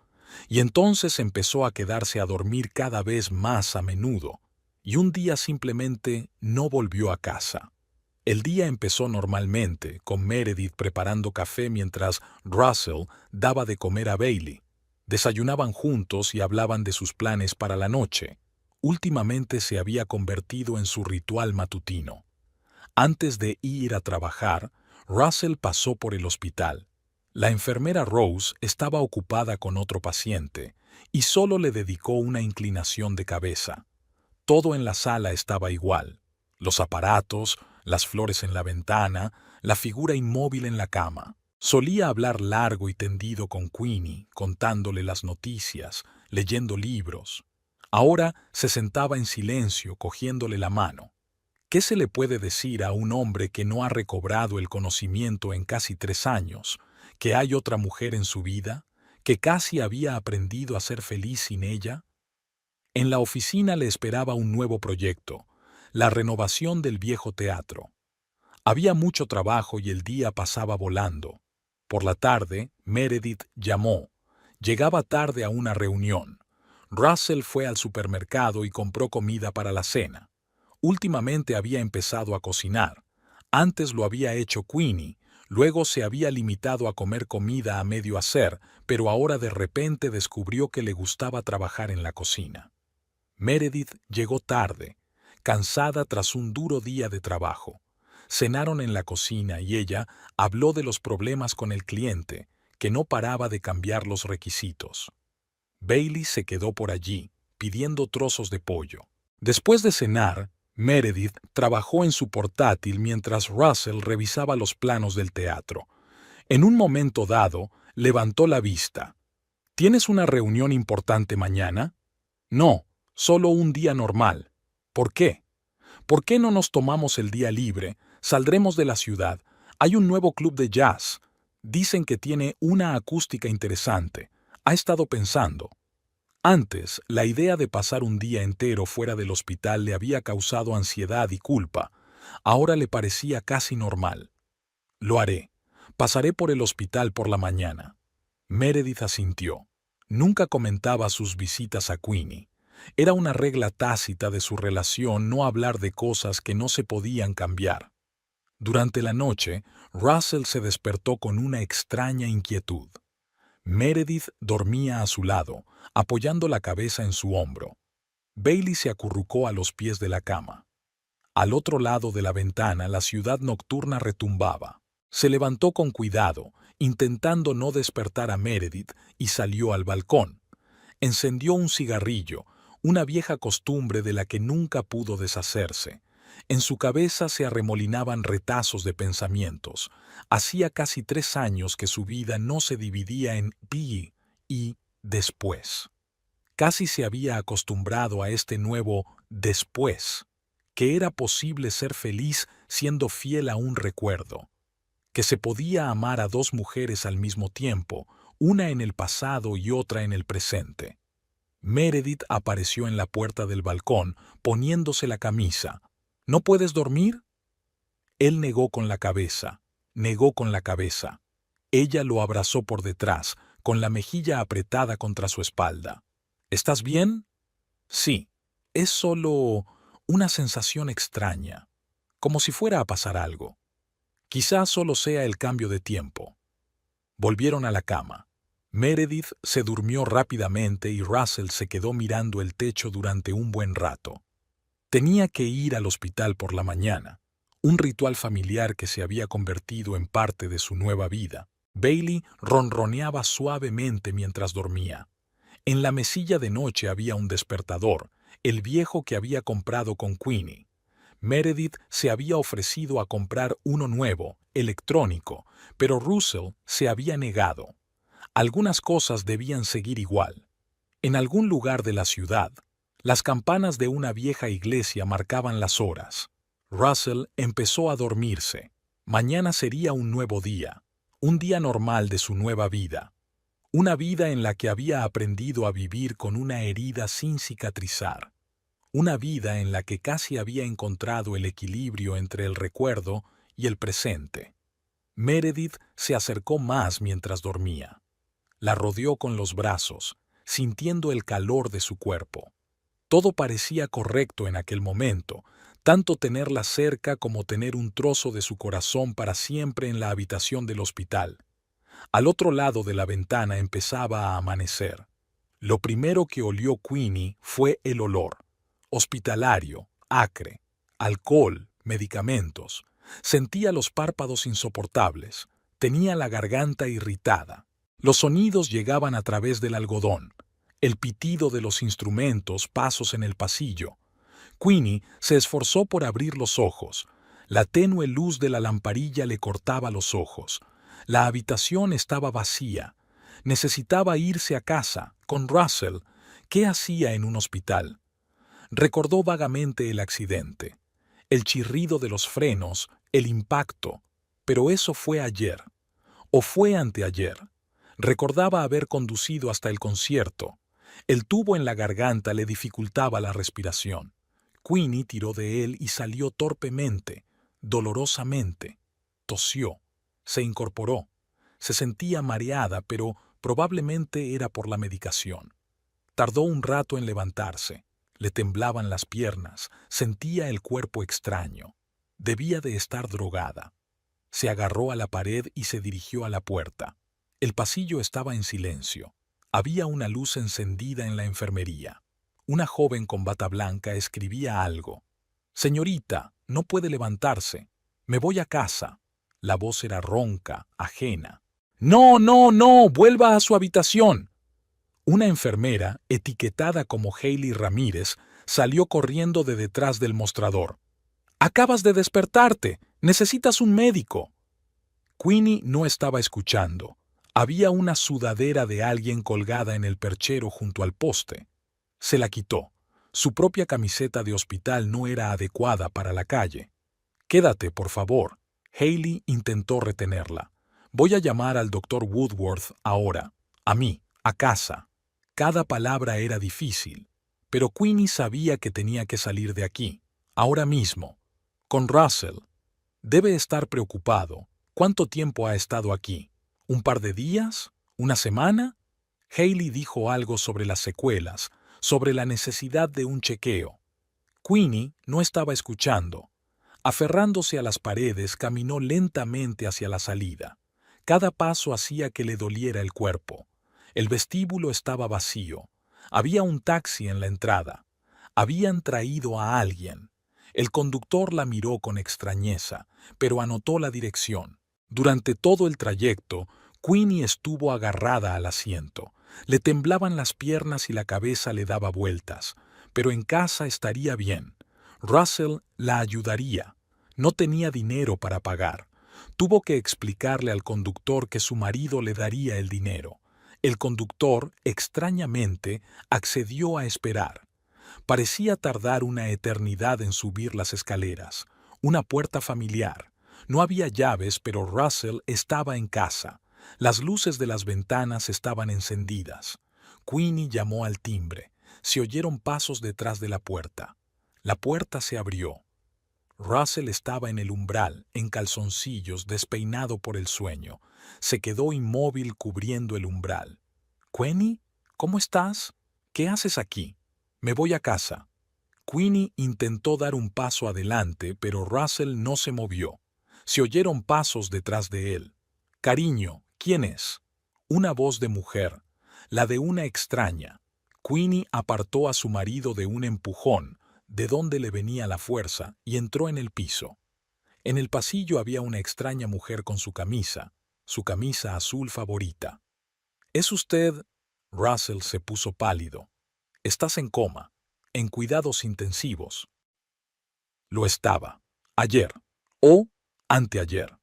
Y entonces empezó a quedarse a dormir cada vez más a menudo, y un día simplemente no volvió a casa. El día empezó normalmente, con Meredith preparando café mientras Russell daba de comer a Bailey. Desayunaban juntos y hablaban de sus planes para la noche. Últimamente se había convertido en su ritual matutino. Antes de ir a trabajar, Russell pasó por el hospital. La enfermera Rose estaba ocupada con otro paciente y solo le dedicó una inclinación de cabeza. Todo en la sala estaba igual: los aparatos, las flores en la ventana, la figura inmóvil en la cama. Solía hablar largo y tendido con Queenie, contándole las noticias, leyendo libros. Ahora se sentaba en silencio, cogiéndole la mano. ¿Qué se le puede decir a un hombre que no ha recobrado el conocimiento en casi 3 años? ¿Que hay otra mujer en su vida? ¿Que casi había aprendido a ser feliz sin ella? En la oficina le esperaba un nuevo proyecto: la renovación del viejo teatro. Había mucho trabajo y el día pasaba volando. Por la tarde, Meredith llamó. Llegaba tarde a una reunión. Russell fue al supermercado y compró comida para la cena. Últimamente había empezado a cocinar. Antes lo había hecho Queenie. Luego se había limitado a comer comida a medio hacer, pero ahora de repente descubrió que le gustaba trabajar en la cocina. Meredith llegó tarde, cansada tras un duro día de trabajo. Cenaron en la cocina y ella habló de los problemas con el cliente, que no paraba de cambiar los requisitos. Bailey se quedó por allí, pidiendo trozos de pollo. Después de cenar, Meredith trabajó en su portátil mientras Russell revisaba los planos del teatro. En un momento dado, levantó la vista. ¿Tienes una reunión importante mañana? No, solo un día normal. ¿Por qué? ¿Por qué no nos tomamos el día libre? Saldremos de la ciudad. Hay un nuevo club de jazz. Dicen que tiene una acústica interesante. Ha estado pensando. Antes, la idea de pasar un día entero fuera del hospital le había causado ansiedad y culpa. Ahora le parecía casi normal. Lo haré. Pasaré por el hospital por la mañana. Meredith asintió. Nunca comentaba sus visitas a Queenie. Era una regla tácita de su relación no hablar de cosas que no se podían cambiar. Durante la noche, Russell se despertó con una extraña inquietud. Meredith dormía a su lado, apoyando la cabeza en su hombro. Bailey se acurrucó a los pies de la cama. Al otro lado de la ventana, la ciudad nocturna retumbaba. Se levantó con cuidado, intentando no despertar a Meredith, y salió al balcón. Encendió un cigarrillo, una vieja costumbre de la que nunca pudo deshacerse. En su cabeza se arremolinaban retazos de pensamientos. Hacía casi 3 años que su vida no se dividía en y después. Casi se había acostumbrado a este nuevo después, que era posible ser feliz siendo fiel a un recuerdo, que se podía amar a 2 mujeres al mismo tiempo, una en el pasado y otra en el presente. Meredith apareció en la puerta del balcón, poniéndose la camisa. ¿No puedes dormir? Él negó con la cabeza, negó con la cabeza. Ella lo abrazó por detrás, con la mejilla apretada contra su espalda. ¿Estás bien? Sí, es solo una sensación extraña, como si fuera a pasar algo. Quizás solo sea el cambio de tiempo. Volvieron a la cama. Meredith se durmió rápidamente y Russell se quedó mirando el techo durante un buen rato. Tenía que ir al hospital por la mañana, un ritual familiar que se había convertido en parte de su nueva vida. Bailey ronroneaba suavemente mientras dormía. En la mesilla de noche había un despertador, el viejo que había comprado con Queenie. Meredith se había ofrecido a comprar uno nuevo, electrónico, pero Russell se había negado. Algunas cosas debían seguir igual. En algún lugar de la ciudad, las campanas de una vieja iglesia marcaban las horas. Russell empezó a dormirse. Mañana sería un nuevo día, un día normal de su nueva vida. Una vida en la que había aprendido a vivir con una herida sin cicatrizar. Una vida en la que casi había encontrado el equilibrio entre el recuerdo y el presente. Meredith se acercó más mientras dormía. La rodeó con los brazos, sintiendo el calor de su cuerpo. Todo parecía correcto en aquel momento, tanto tenerla cerca como tener un trozo de su corazón para siempre en la habitación del hospital. Al otro lado de la ventana empezaba a amanecer. Lo primero que olió Queenie fue el olor. Hospitalario, acre, alcohol, medicamentos. Sentía los párpados insoportables. Tenía la garganta irritada. Los sonidos llegaban a través del algodón. El pitido de los instrumentos, pasos en el pasillo. Queenie se esforzó por abrir los ojos. La tenue luz de la lamparilla le cortaba los ojos. La habitación estaba vacía. Necesitaba irse a casa, con Russell. ¿Qué hacía en un hospital? Recordó vagamente el accidente, el chirrido de los frenos, el impacto. Pero eso fue ayer. O fue anteayer. Recordaba haber conducido hasta el concierto. El tubo en la garganta le dificultaba la respiración. Queenie tiró de él y salió torpemente, dolorosamente. Tosió. Se incorporó. Se sentía mareada, pero probablemente era por la medicación. Tardó un rato en levantarse. Le temblaban las piernas, sentía el cuerpo extraño. Debía de estar drogada. Se agarró a la pared y se dirigió a la puerta. El pasillo estaba en silencio. Había una luz encendida en la enfermería. Una joven con bata blanca escribía algo. «Señorita, no puede levantarse. Me voy a casa». La voz era ronca, ajena. «No, no, no, vuelva a su habitación». Una enfermera, etiquetada como Hayley Ramírez, salió corriendo de detrás del mostrador. «Acabas de despertarte. Necesitas un médico». Queenie no estaba escuchando. Había una sudadera de alguien colgada en el perchero junto al poste. Se la quitó. Su propia camiseta de hospital no era adecuada para la calle. «Quédate, por favor». Hayley intentó retenerla. «Voy a llamar al doctor Woodworth ahora. A mí, a casa». Cada palabra era difícil, pero Queenie sabía que tenía que salir de aquí, ahora mismo. Con Russell. Debe estar preocupado. ¿Cuánto tiempo ha estado aquí? ¿Un par de días? ¿Una semana? Hayley dijo algo sobre las secuelas, sobre la necesidad de un chequeo. Queenie no estaba escuchando. Aferrándose a las paredes, caminó lentamente hacia la salida. Cada paso hacía que le doliera el cuerpo. El vestíbulo estaba vacío. Había un taxi en la entrada. Habían traído a alguien. El conductor la miró con extrañeza, pero anotó la dirección. Durante todo el trayecto, Queenie estuvo agarrada al asiento. Le temblaban las piernas y la cabeza le daba vueltas. Pero en casa estaría bien. Russell la ayudaría. No tenía dinero para pagar. Tuvo que explicarle al conductor que su marido le daría el dinero. El conductor, extrañamente, accedió a esperar. Parecía tardar una eternidad en subir las escaleras. Una puerta familiar. No había llaves, pero Russell estaba en casa. Las luces de las ventanas estaban encendidas. Queenie llamó al timbre. Se oyeron pasos detrás de la puerta. La puerta se abrió. Russell estaba en el umbral, en calzoncillos, despeinado por el sueño. Se quedó inmóvil cubriendo el umbral. «¿Queenie? ¿Cómo estás? ¿Qué haces aquí?» «Me voy a casa». Queenie intentó dar un paso adelante, pero Russell no se movió. Se oyeron pasos detrás de él. «Cariño, ¿quién es?» Una voz de mujer, la de una extraña. Queenie apartó a su marido de un empujón, de donde le venía la fuerza, y entró en el piso. En el pasillo había una extraña mujer con su camisa azul favorita. «¿Es usted...?» Russell se puso pálido. «Estás en coma, en cuidados intensivos». Lo estaba. Ayer. O anteayer.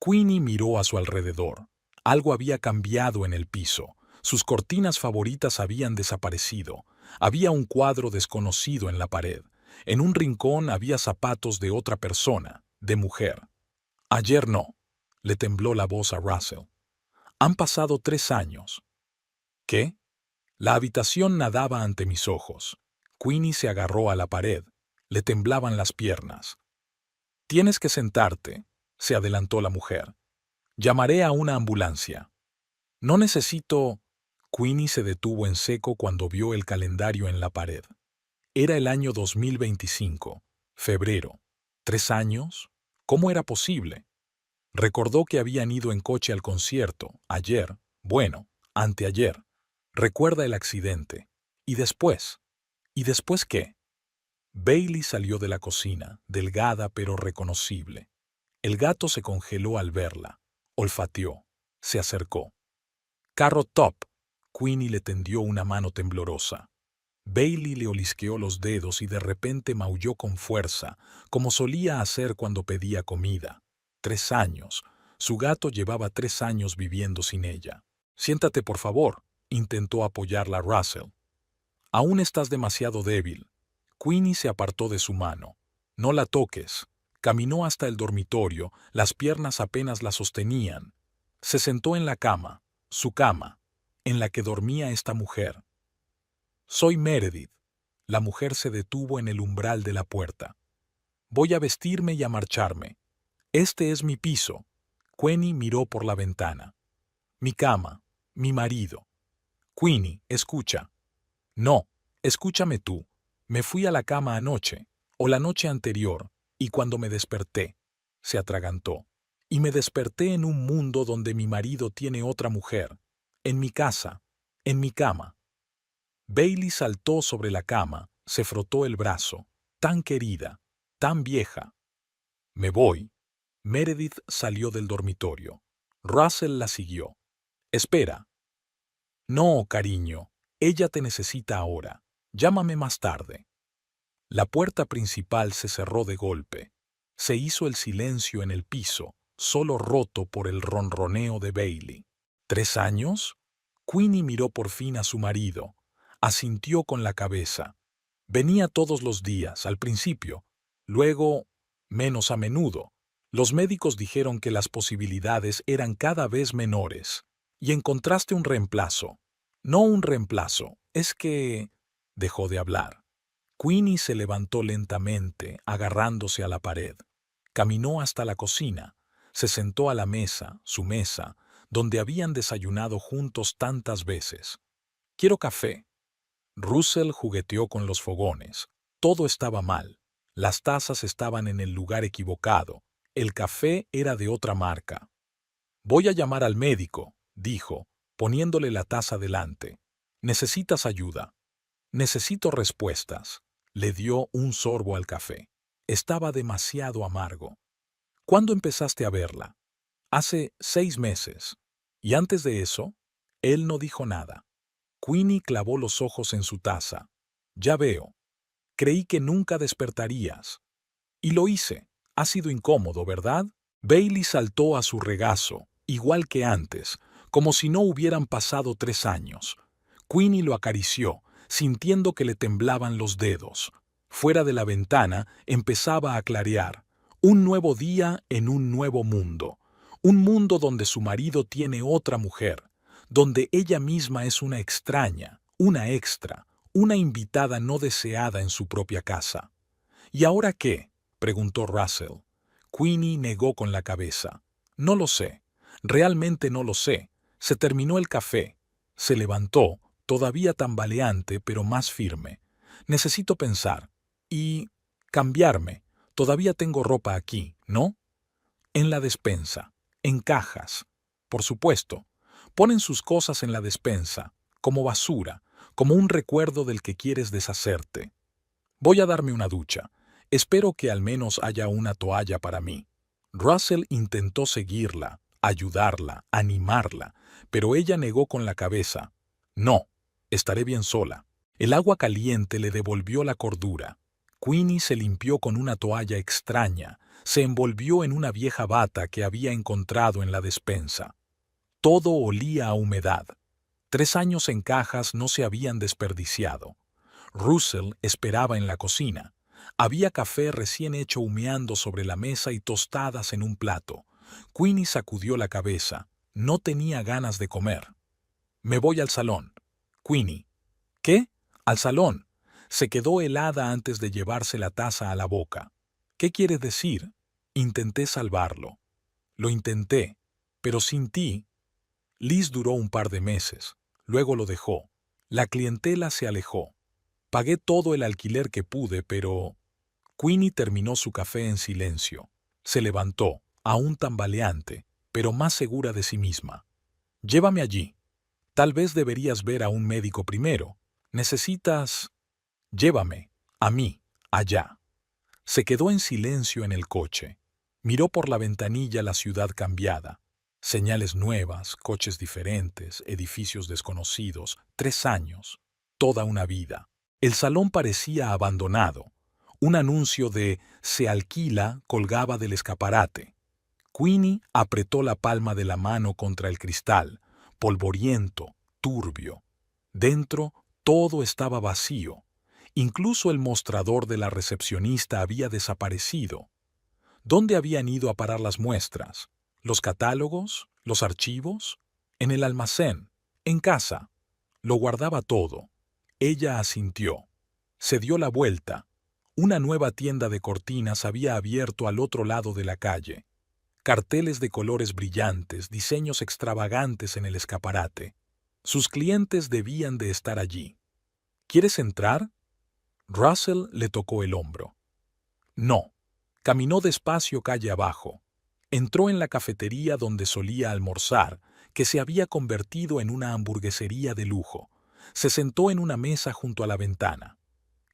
Queenie miró a su alrededor. Algo había cambiado en el piso. Sus cortinas favoritas habían desaparecido. Había un cuadro desconocido en la pared. En un rincón había zapatos de otra persona, de mujer. «Ayer no», le tembló la voz a Russell. «Han pasado 3 años». «¿Qué?» La habitación nadaba ante mis ojos. Queenie se agarró a la pared. Le temblaban las piernas. «Tienes que sentarte», se adelantó la mujer. «Llamaré a una ambulancia». «No necesito...» Queenie se detuvo en seco cuando vio el calendario en la pared. Era el año 2025, febrero. ¿3 años? ¿Cómo era posible? Recordó que habían ido en coche al concierto, ayer, bueno, anteayer. Recuerda el accidente. ¿Y después? ¿Y después qué? Bailey salió de la cocina, delgada pero reconocible. El gato se congeló al verla. Olfateó. Se acercó. «Carrot Top». Queenie le tendió una mano temblorosa. Bailey le olisqueó los dedos y de repente maulló con fuerza, como solía hacer cuando pedía comida. 3 años. Su gato llevaba 3 años viviendo sin ella. «Siéntate, por favor», intentó apoyarla Russell. «Aún estás demasiado débil». Queenie se apartó de su mano. «No la toques». Caminó hasta el dormitorio, las piernas apenas la sostenían. Se sentó en la cama, su cama, en la que dormía esta mujer. «Soy Meredith». La mujer se detuvo en el umbral de la puerta. «Voy a vestirme y a marcharme. Este es mi piso». Queenie miró por la ventana. «Mi cama, mi marido». «Queenie, escucha». «No, escúchame tú. Me fui a la cama anoche, o la noche anterior, y cuando me desperté», se atragantó, «y me desperté en un mundo donde mi marido tiene otra mujer, en mi casa, en mi cama». Bailey saltó sobre la cama, se frotó el brazo. «Tan querida, tan vieja». «Me voy». Meredith salió del dormitorio. Russell la siguió. «Espera». «No, cariño, ella te necesita ahora. Llámame más tarde». La puerta principal se cerró de golpe. Se hizo el silencio en el piso, solo roto por el ronroneo de Bailey. ¿3 años? Queenie miró por fin a su marido. Asintió con la cabeza. Venía todos los días, al principio. Luego, menos a menudo. Los médicos dijeron que las posibilidades eran cada vez menores. Y encontraste un reemplazo. No un reemplazo, es que... Dejó de hablar. Queenie se levantó lentamente, agarrándose a la pared. Caminó hasta la cocina. Se sentó a la mesa, su mesa, donde habían desayunado juntos tantas veces. «Quiero café». Russell jugueteó con los fogones. Todo estaba mal. Las tazas estaban en el lugar equivocado. El café era de otra marca. Voy a llamar al médico, dijo, poniéndole la taza delante. ¿Necesitas ayuda? Necesito respuestas. Le dio un sorbo al café. Estaba demasiado amargo. ¿Cuándo empezaste a verla? Hace 6 meses. ¿Y antes de eso? Él no dijo nada. Queenie clavó los ojos en su taza. Ya veo. Creí que nunca despertarías. Y lo hice. Ha sido incómodo, ¿verdad? Bailey saltó a su regazo, igual que antes, como si no hubieran pasado 3 años. Queenie lo acarició, sintiendo que le temblaban los dedos. Fuera de la ventana empezaba a clarear. Un nuevo día en un nuevo mundo. Un mundo donde su marido tiene otra mujer, donde ella misma es una extraña, una extra, una invitada no deseada en su propia casa. ¿Y ahora qué?, preguntó Russell. Queenie negó con la cabeza. No lo sé. Realmente no lo sé. Se terminó el café. Se levantó, todavía tambaleante, pero más firme. Necesito pensar. Y cambiarme. Todavía tengo ropa aquí, ¿no? En la despensa. En cajas. Por supuesto. Ponen sus cosas en la despensa, como basura, como un recuerdo del que quieres deshacerte. Voy a darme una ducha. Espero que al menos haya una toalla para mí. Russell intentó seguirla, ayudarla, animarla, pero ella negó con la cabeza. No, estaré bien sola. El agua caliente le devolvió la cordura. Queenie se limpió con una toalla extraña, se envolvió en una vieja bata que había encontrado en la despensa. Todo olía a humedad. 3 años en cajas no se habían desperdiciado. Russell esperaba en la cocina. Había café recién hecho humeando sobre la mesa y tostadas en un plato. Queenie sacudió la cabeza. No tenía ganas de comer. Me voy al salón. Queenie. ¿Qué? Al salón. Se quedó helada antes de llevarse la taza a la boca. ¿Qué quieres decir? Intenté salvarlo. Lo intenté, pero sin ti. Liz duró un par de meses. Luego lo dejó. La clientela se alejó. Pagué todo el alquiler que pude, pero... Queenie terminó su café en silencio. Se levantó, aún tambaleante, pero más segura de sí misma. Llévame allí. Tal vez deberías ver a un médico primero. Necesitas... Llévame. A mí. Allá. Se quedó en silencio en el coche. Miró por la ventanilla la ciudad cambiada. Señales nuevas, coches diferentes, edificios desconocidos. 3 años. Toda una vida. El salón parecía abandonado. Un anuncio de «Se alquila» colgaba del escaparate. Queenie apretó la palma de la mano contra el cristal, polvoriento, turbio. Dentro todo estaba vacío. Incluso el mostrador de la recepcionista había desaparecido. ¿Dónde habían ido a parar las muestras? ¿Los catálogos? ¿Los archivos? En el almacén. En casa. Lo guardaba todo. Ella asintió. Se dio la vuelta. Una nueva tienda de cortinas había abierto al otro lado de la calle. Carteles de colores brillantes, diseños extravagantes en el escaparate. Sus clientes debían de estar allí. ¿Quieres entrar? Russell le tocó el hombro. No. Caminó despacio calle abajo. Entró en la cafetería donde solía almorzar, que se había convertido en una hamburguesería de lujo. Se sentó en una mesa junto a la ventana.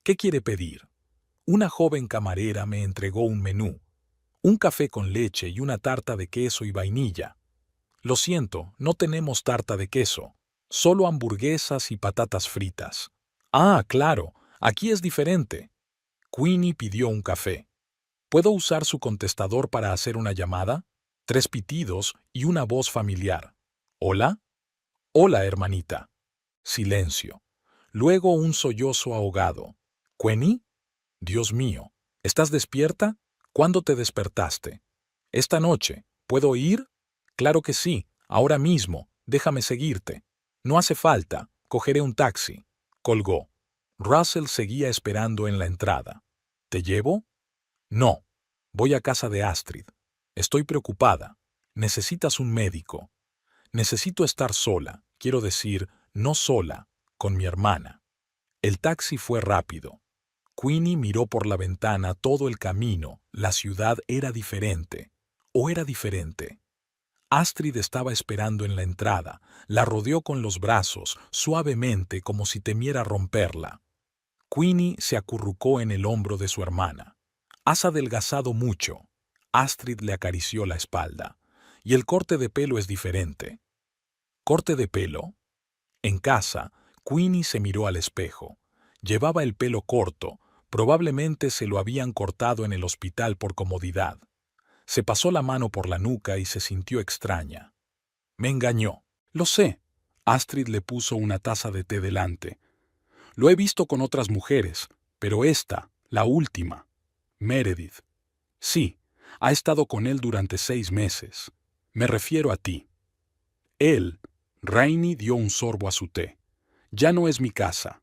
¿Qué quiere pedir? Una joven camarera me entregó un menú. Un café con leche y una tarta de queso y vainilla. Lo siento, no tenemos tarta de queso. Solo hamburguesas y patatas fritas. Ah, claro, aquí es diferente. Queenie pidió un café. ¿Puedo usar su contestador para hacer una llamada? 3 pitidos y una voz familiar. ¿Hola? Hola, hermanita. Silencio. Luego un sollozo ahogado. ¿Queenie? Dios mío, ¿estás despierta? ¿Cuándo te despertaste? Esta noche. ¿Puedo ir? Claro que sí, ahora mismo. Déjame seguirte. No hace falta. Cogeré un taxi. Colgó. Russell seguía esperando en la entrada. ¿Te llevo? No. Voy a casa de Astrid. Estoy preocupada. Necesitas un médico. Necesito estar sola, quiero decir, no sola, con mi hermana. El taxi fue rápido. Queenie miró por la ventana todo el camino. La ciudad era diferente. ¿O era diferente? Astrid estaba esperando en la entrada. La rodeó con los brazos, suavemente, como si temiera romperla. Queenie se acurrucó en el hombro de su hermana. «Has adelgazado mucho». Astrid le acarició la espalda. «Y el corte de pelo es diferente». ¿Corte de pelo? En casa, Queenie se miró al espejo. Llevaba el pelo corto. Probablemente se lo habían cortado en el hospital por comodidad. Se pasó la mano por la nuca y se sintió extraña. «Me engañó». «Lo sé». Astrid le puso una taza de té delante. «Lo he visto con otras mujeres, pero esta, la última, Meredith. Sí, ha estado con él durante 6 meses. Me refiero a ti». Él, Rainey dio un sorbo a su té. «Ya no es mi casa».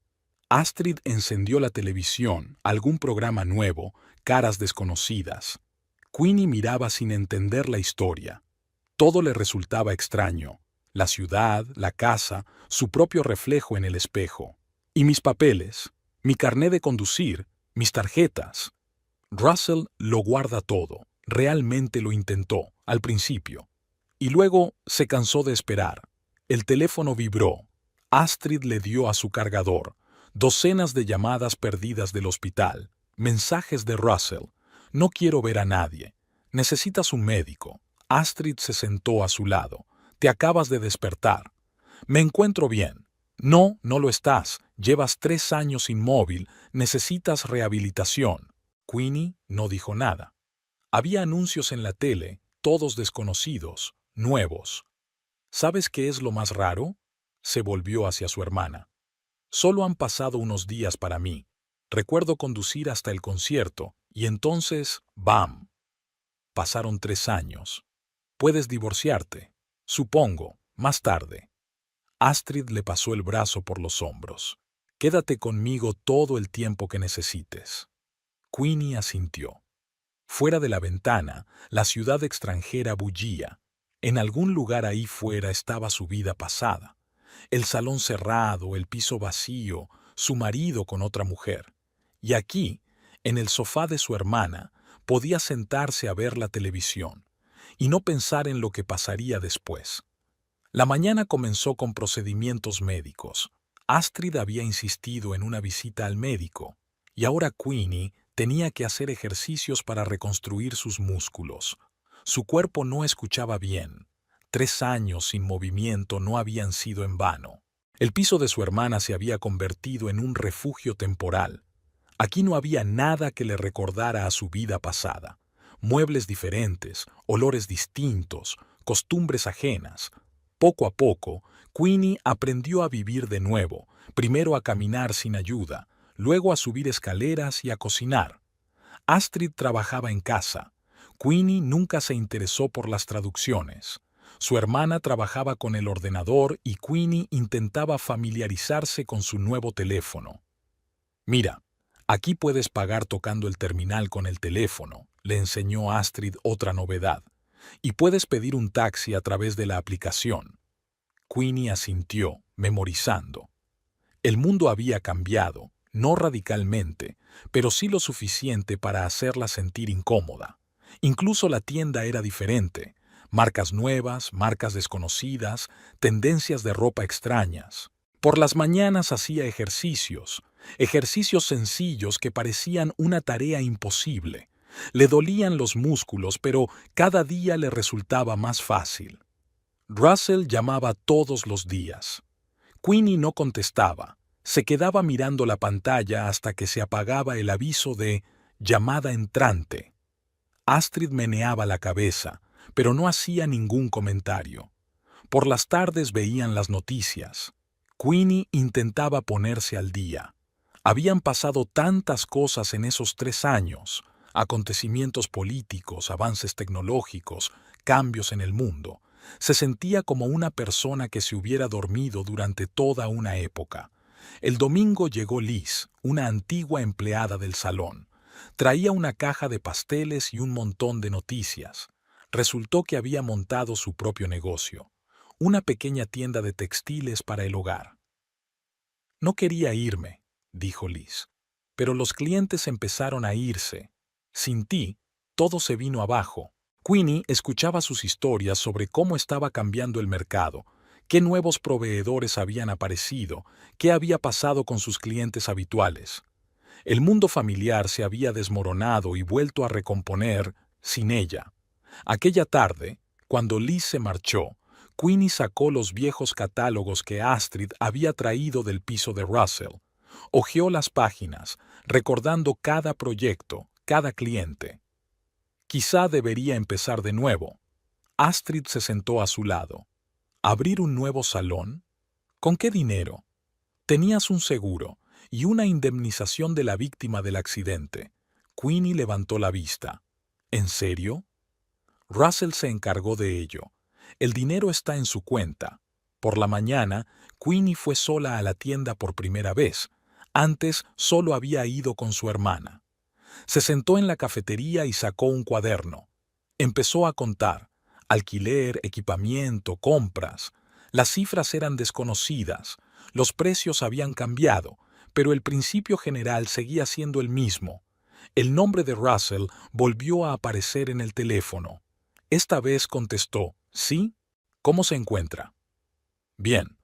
Astrid encendió la televisión, algún programa nuevo, caras desconocidas. Queenie miraba sin entender la historia. Todo le resultaba extraño. La ciudad, la casa, su propio reflejo en el espejo. ¿Y mis papeles? Mi carné de conducir, mis tarjetas. Russell lo guarda todo. Realmente lo intentó, al principio. Y luego se cansó de esperar. El teléfono vibró. Astrid le dio a su cargador. Docenas de llamadas perdidas del hospital. Mensajes de Russell. «No quiero ver a nadie. Necesitas un médico». Astrid se sentó a su lado. «Te acabas de despertar». «Me encuentro bien». «No, no lo estás. Llevas 3 años inmóvil. Necesitas rehabilitación». Queenie no dijo nada. Había anuncios en la tele, todos desconocidos, nuevos. ¿Sabes qué es lo más raro? Se volvió hacia su hermana. «Solo han pasado unos días para mí. Recuerdo conducir hasta el concierto, y entonces, ¡bam! Pasaron 3 años. Puedes divorciarte. Supongo, más tarde». Astrid le pasó el brazo por los hombros. «Quédate conmigo todo el tiempo que necesites». Queenie asintió. Fuera de la ventana, la ciudad extranjera bullía. En algún lugar ahí fuera estaba su vida pasada. El salón cerrado, el piso vacío, su marido con otra mujer. Y aquí, en el sofá de su hermana, podía sentarse a ver la televisión y no pensar en lo que pasaría después. La mañana comenzó con procedimientos médicos. Astrid había insistido en una visita al médico, y ahora Queenie tenía que hacer ejercicios para reconstruir sus músculos. Su cuerpo no escuchaba bien. 3 años sin movimiento no habían sido en vano. El piso de su hermana se había convertido en un refugio temporal. Aquí no había nada que le recordara a su vida pasada. Muebles diferentes, olores distintos, costumbres ajenas. Poco a poco, Queenie aprendió a vivir de nuevo, primero a caminar sin ayuda, luego a subir escaleras y a cocinar. Astrid trabajaba en casa. Queenie nunca se interesó por las traducciones. Su hermana trabajaba con el ordenador y Queenie intentaba familiarizarse con su nuevo teléfono. «Mira, aquí puedes pagar tocando el terminal con el teléfono», le enseñó Astrid otra novedad. «Y puedes pedir un taxi a través de la aplicación». Queenie asintió, memorizando. El mundo había cambiado, no radicalmente, pero sí lo suficiente para hacerla sentir incómoda. Incluso la tienda era diferente. Marcas nuevas, marcas desconocidas, tendencias de ropa extrañas. Por las mañanas hacía ejercicios sencillos que parecían una tarea imposible. Le dolían los músculos, pero cada día le resultaba más fácil. Russell llamaba todos los días. Queenie no contestaba. Se quedaba mirando la pantalla hasta que se apagaba el aviso de «llamada entrante». Astrid meneaba la cabeza, pero no hacía ningún comentario. Por las tardes veían las noticias. Queenie intentaba ponerse al día. Habían pasado tantas cosas en esos 3 años, acontecimientos políticos, avances tecnológicos, cambios en el mundo. Se sentía como una persona que se hubiera dormido durante toda una época. El domingo llegó Liz, una antigua empleada del salón. Traía una caja de pasteles y un montón de noticias. Resultó que había montado su propio negocio, una pequeña tienda de textiles para el hogar. «No quería irme», dijo Liz, pero los clientes empezaron a irse. Sin ti, todo se vino abajo. Queenie escuchaba sus historias sobre cómo estaba cambiando el mercado, qué nuevos proveedores habían aparecido, qué había pasado con sus clientes habituales. El mundo familiar se había desmoronado y vuelto a recomponer sin ella. Aquella tarde, cuando Liz se marchó, Queenie sacó los viejos catálogos que Astrid había traído del piso de Russell. Hojeó las páginas, recordando cada proyecto, cada cliente. Quizá debería empezar de nuevo. Astrid se sentó a su lado. ¿Abrir un nuevo salón? ¿Con qué dinero? Tenías un seguro y una indemnización de la víctima del accidente. Queenie levantó la vista. ¿En serio? Russell se encargó de ello. El dinero está en su cuenta. Por la mañana, Queenie fue sola a la tienda por primera vez. Antes solo había ido con su hermana. Se sentó en la cafetería y sacó un cuaderno. Empezó a contar. Alquiler, equipamiento, compras. Las cifras eran desconocidas. Los precios habían cambiado, pero el principio general seguía siendo el mismo. El nombre de Russell volvió a aparecer en el teléfono. Esta vez contestó, ¿sí? ¿Cómo se encuentra? Bien.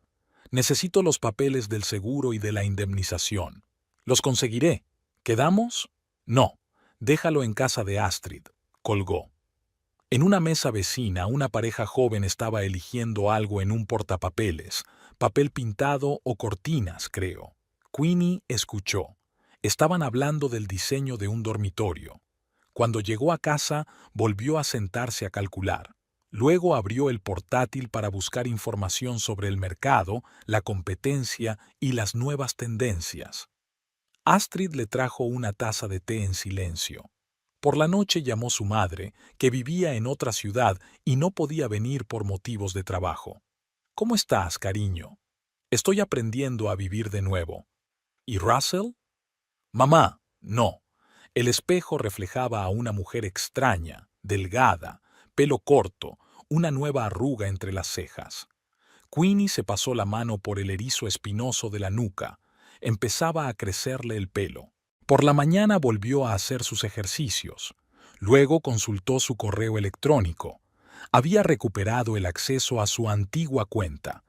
Necesito los papeles del seguro y de la indemnización. Los conseguiré. ¿Quedamos? No. Déjalo en casa de Astrid. Colgó. En una mesa vecina, una pareja joven estaba eligiendo algo en un portapapeles, papel pintado o cortinas, creo. Queenie escuchó. Estaban hablando del diseño de un dormitorio. Cuando llegó a casa, volvió a sentarse a calcular. Luego abrió el portátil para buscar información sobre el mercado, la competencia y las nuevas tendencias. Astrid le trajo una taza de té en silencio. Por la noche llamó su madre, que vivía en otra ciudad y no podía venir por motivos de trabajo. ¿Cómo estás, cariño? Estoy aprendiendo a vivir de nuevo. ¿Y Russell? Mamá, no. El espejo reflejaba a una mujer extraña, delgada, pelo corto, una nueva arruga entre las cejas. Queenie se pasó la mano por el erizo espinoso de la nuca. Empezaba a crecerle el pelo. Por la mañana volvió a hacer sus ejercicios. Luego consultó su correo electrónico. Había recuperado el acceso a su antigua cuenta.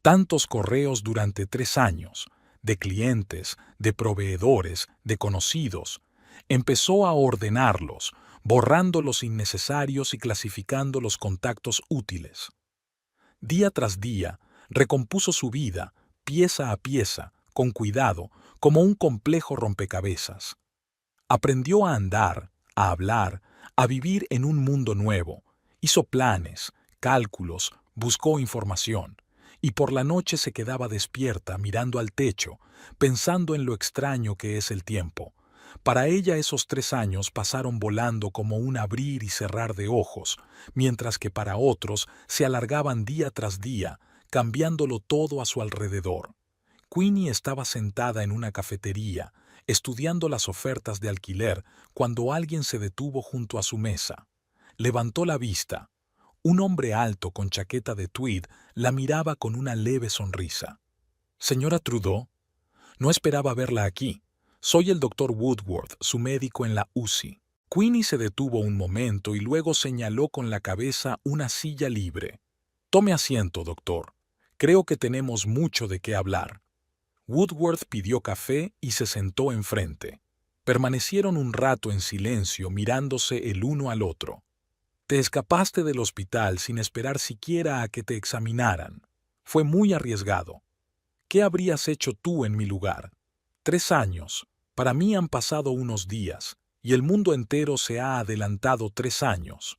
Tantos correos durante 3 años, de clientes, de proveedores, de conocidos. Empezó a ordenarlos, borrando los innecesarios y clasificando los contactos útiles. Día tras día, recompuso su vida, pieza a pieza, con cuidado, como un complejo rompecabezas. Aprendió a andar, a hablar, a vivir en un mundo nuevo. Hizo planes, cálculos, buscó información. Y por la noche se quedaba despierta, mirando al techo, pensando en lo extraño que es el tiempo. Para ella esos 3 años pasaron volando como un abrir y cerrar de ojos, mientras que para otros se alargaban día tras día, cambiándolo todo a su alrededor. Queenie estaba sentada en una cafetería, estudiando las ofertas de alquiler, cuando alguien se detuvo junto a su mesa. Levantó la vista. Un hombre alto con chaqueta de tweed la miraba con una leve sonrisa. «Señora Trudeau, no esperaba verla aquí. Soy el doctor Woodworth, su médico en la UCI». Queenie se detuvo un momento y luego señaló con la cabeza una silla libre. «Tome asiento, doctor. Creo que tenemos mucho de qué hablar». Woodworth pidió café y se sentó enfrente. Permanecieron un rato en silencio mirándose el uno al otro. «Te escapaste del hospital sin esperar siquiera a que te examinaran. Fue muy arriesgado. ¿Qué habrías hecho tú en mi lugar? 3 años. Para mí han pasado unos días, y el mundo entero se ha adelantado 3 años».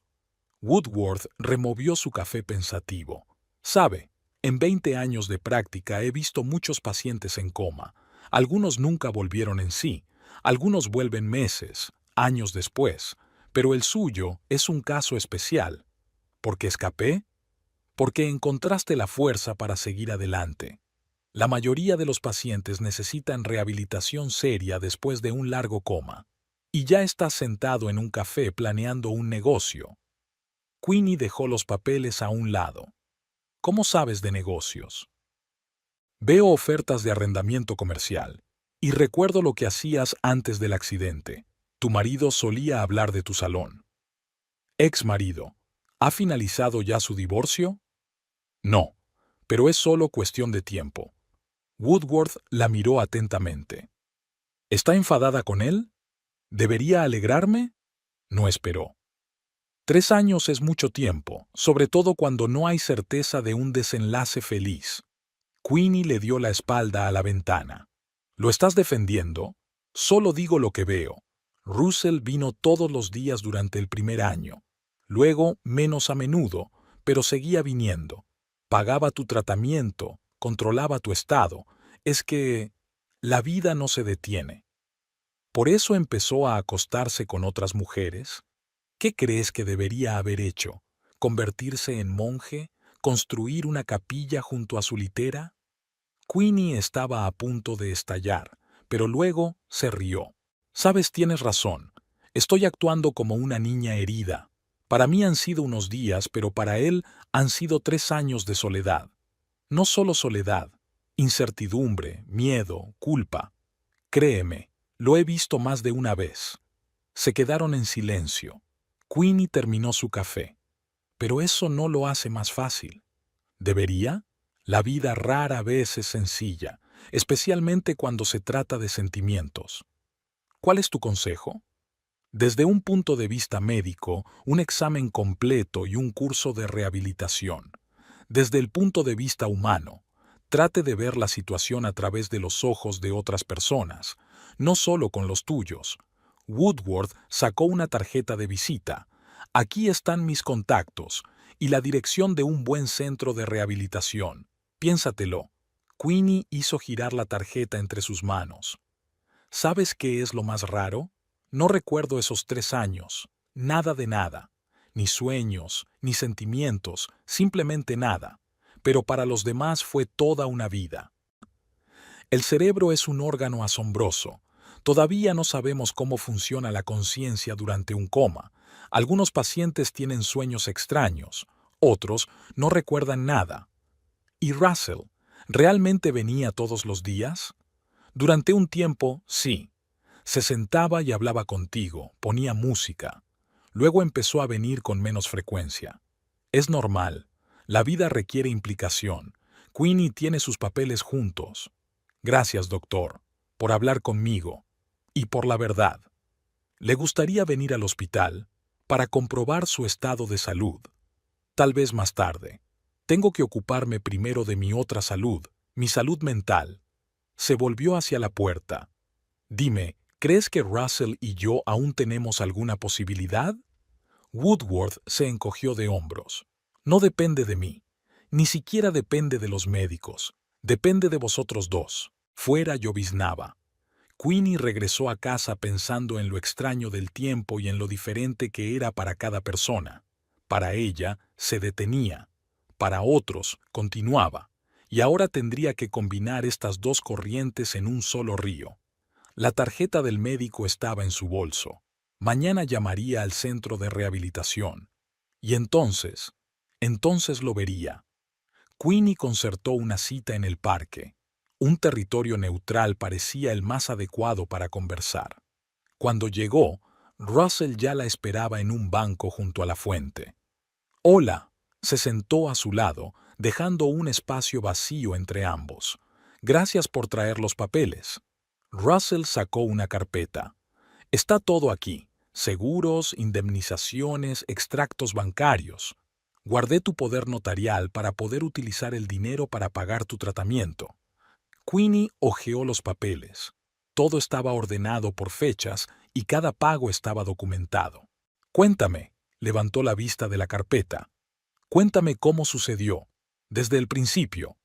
Woodworth removió su café pensativo. «Sabe, en 20 años de práctica he visto muchos pacientes en coma. Algunos nunca volvieron en sí, algunos vuelven meses, años después, pero el suyo es un caso especial. ¿Por qué escapé? Porque encontraste la fuerza para seguir adelante. La mayoría de los pacientes necesitan rehabilitación seria después de un largo coma. Y ya estás sentado en un café planeando un negocio». Queenie dejó los papeles a un lado. «¿Cómo sabes de negocios?» «Veo ofertas de arrendamiento comercial. Y recuerdo lo que hacías antes del accidente. Tu marido solía hablar de tu salón. Ex marido. ¿Ha finalizado ya su divorcio? No, pero es solo cuestión de tiempo. Woodworth la miró atentamente. ¿Está enfadada con él? ¿Debería alegrarme? No esperó. 3 años es mucho tiempo, sobre todo cuando no hay certeza de un desenlace feliz. Queenie le dio la espalda a la ventana. ¿Lo estás defendiendo? Solo digo lo que veo. Russell vino todos los días durante el primer año. Luego, menos a menudo, pero seguía viniendo. Pagaba tu tratamiento, controlaba tu estado. Es que la vida no se detiene. ¿Por eso empezó a acostarse con otras mujeres? ¿Qué crees que debería haber hecho? ¿Convertirse en monje? ¿Construir una capilla junto a su litera? Queenie estaba a punto de estallar, pero luego se rió. Sabes, tienes razón. Estoy actuando como una niña herida. Para mí han sido unos días, pero para él han sido 3 años de soledad. No solo soledad, incertidumbre, miedo, culpa. Créeme, lo he visto más de una vez. Se quedaron en silencio. Queenie terminó su café. Pero eso no lo hace más fácil. ¿Debería? La vida rara vez es sencilla, especialmente cuando se trata de sentimientos. ¿Cuál es tu consejo? Desde un punto de vista médico, un examen completo y un curso de rehabilitación. Desde el punto de vista humano, trate de ver la situación a través de los ojos de otras personas, no solo con los tuyos. Woodworth sacó una tarjeta de visita. Aquí están mis contactos y la dirección de un buen centro de rehabilitación. Piénsatelo. Queenie hizo girar la tarjeta entre sus manos. ¿Sabes qué es lo más raro? No recuerdo esos 3 años. Nada de nada. Ni sueños, ni sentimientos, simplemente nada. Pero para los demás fue toda una vida. El cerebro es un órgano asombroso. Todavía no sabemos cómo funciona la conciencia durante un coma. Algunos pacientes tienen sueños extraños, otros no recuerdan nada. ¿Y Russell? ¿Realmente venía todos los días? Durante un tiempo, sí. Se sentaba y hablaba contigo, ponía música. Luego empezó a venir con menos frecuencia. Es normal. La vida requiere implicación. Queenie tiene sus papeles juntos. Gracias, doctor, por hablar conmigo y por la verdad. ¿Le gustaría venir al hospital para comprobar su estado de salud? Tal vez más tarde. Tengo que ocuparme primero de mi otra salud, mi salud mental. Se volvió hacia la puerta. Dime, ¿crees que Russell y yo aún tenemos alguna posibilidad? Woodworth se encogió de hombros. No depende de mí. Ni siquiera depende de los médicos. Depende de vosotros dos. Fuera lloviznaba. Queenie regresó a casa pensando en lo extraño del tiempo y en lo diferente que era para cada persona. Para ella, se detenía. Para otros, continuaba. Y ahora tendría que combinar estas dos corrientes en un solo río. La tarjeta del médico estaba en su bolso. Mañana llamaría al centro de rehabilitación. Y entonces lo vería. Queenie concertó una cita en el parque. Un territorio neutral parecía el más adecuado para conversar. Cuando llegó, Russell ya la esperaba en un banco junto a la fuente. «Hola», se sentó a su lado, dejando un espacio vacío entre ambos. «Gracias por traer los papeles». Russell sacó una carpeta. «Está todo aquí. Seguros, indemnizaciones, extractos bancarios. Guardé tu poder notarial para poder utilizar el dinero para pagar tu tratamiento». Queenie hojeó los papeles. Todo estaba ordenado por fechas y cada pago estaba documentado. «Cuéntame», levantó la vista de la carpeta. «Cuéntame cómo sucedió, desde el principio».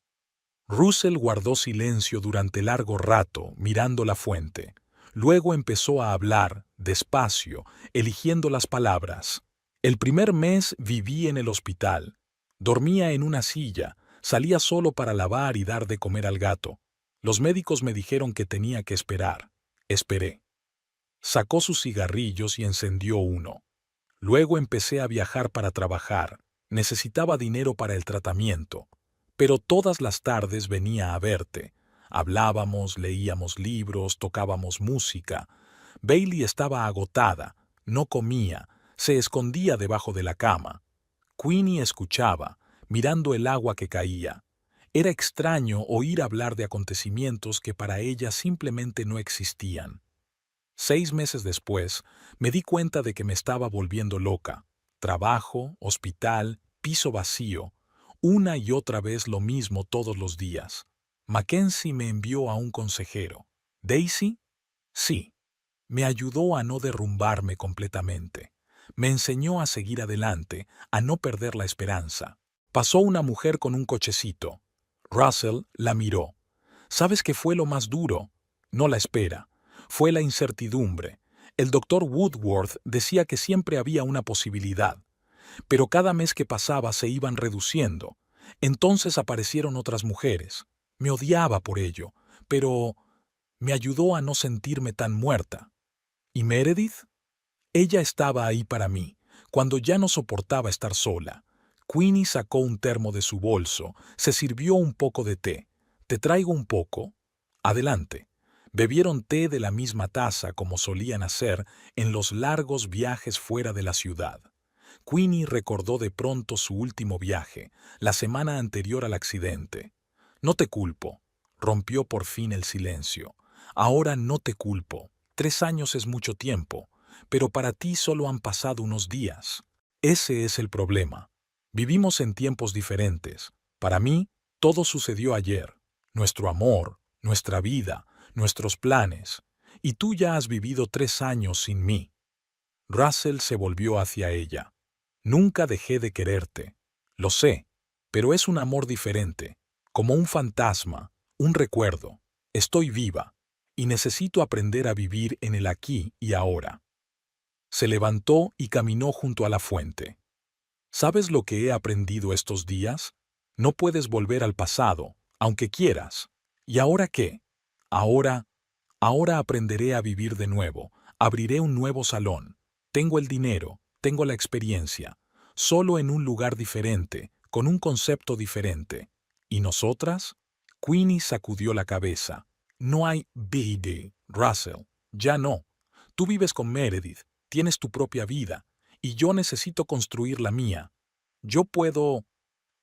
Russell guardó silencio durante largo rato, mirando la fuente. Luego empezó a hablar, despacio, eligiendo las palabras. «El primer mes viví en el hospital. Dormía en una silla, salía solo para lavar y dar de comer al gato. Los médicos me dijeron que tenía que esperar. Esperé». Sacó sus cigarrillos y encendió uno. «Luego empecé a viajar para trabajar. Necesitaba dinero para el tratamiento. Pero todas las tardes venía a verte. Hablábamos, leíamos libros, tocábamos música. Bailey estaba agotada, no comía, se escondía debajo de la cama. Queenie escuchaba, mirando el agua que caía. Era extraño oír hablar de acontecimientos que para ella simplemente no existían. 6 meses después, me di cuenta de que me estaba volviendo loca. Trabajo, hospital, piso vacío. Una y otra vez lo mismo todos los días. Mackenzie me envió a un consejero. ¿Daisy? Sí. Me ayudó a no derrumbarme completamente. Me enseñó a seguir adelante, a no perder la esperanza. Pasó una mujer con un cochecito. Russell la miró. ¿Sabes qué fue lo más duro? No la espera. Fue la incertidumbre. El doctor Woodworth decía que siempre había una posibilidad, pero cada mes que pasaba se iban reduciendo. Entonces aparecieron otras mujeres. Me odiaba por ello, pero me ayudó a no sentirme tan muerta. ¿Y Meredith? Ella estaba ahí para mí, cuando ya no soportaba estar sola. Queenie sacó un termo de su bolso, se sirvió un poco de té. ¿Te traigo un poco? Adelante. Bebieron té de la misma taza como solían hacer en los largos viajes fuera de la ciudad. Queenie recordó de pronto su último viaje, la semana anterior al accidente. No te culpo. Rompió por fin el silencio. Ahora no te culpo. 3 años es mucho tiempo, pero para ti solo han pasado unos días. Ese es el problema. Vivimos en tiempos diferentes. Para mí, todo sucedió ayer. Nuestro amor, nuestra vida, nuestros planes. Y tú ya has vivido 3 años sin mí. Russell se volvió hacia ella. Nunca dejé de quererte. Lo sé, pero es un amor diferente, como un fantasma, un recuerdo. Estoy viva, y necesito aprender a vivir en el aquí y ahora. Se levantó y caminó junto a la fuente. ¿Sabes lo que he aprendido estos días? No puedes volver al pasado, aunque quieras. ¿Y ahora qué? Ahora aprenderé a vivir de nuevo, abriré un nuevo salón. Tengo el dinero, tengo la experiencia, solo en un lugar diferente, con un concepto diferente. ¿Y nosotras? Queenie sacudió la cabeza. No hay BD, Russell, ya no. Tú vives con Meredith, tienes tu propia vida, y yo necesito construir la mía. Yo puedo...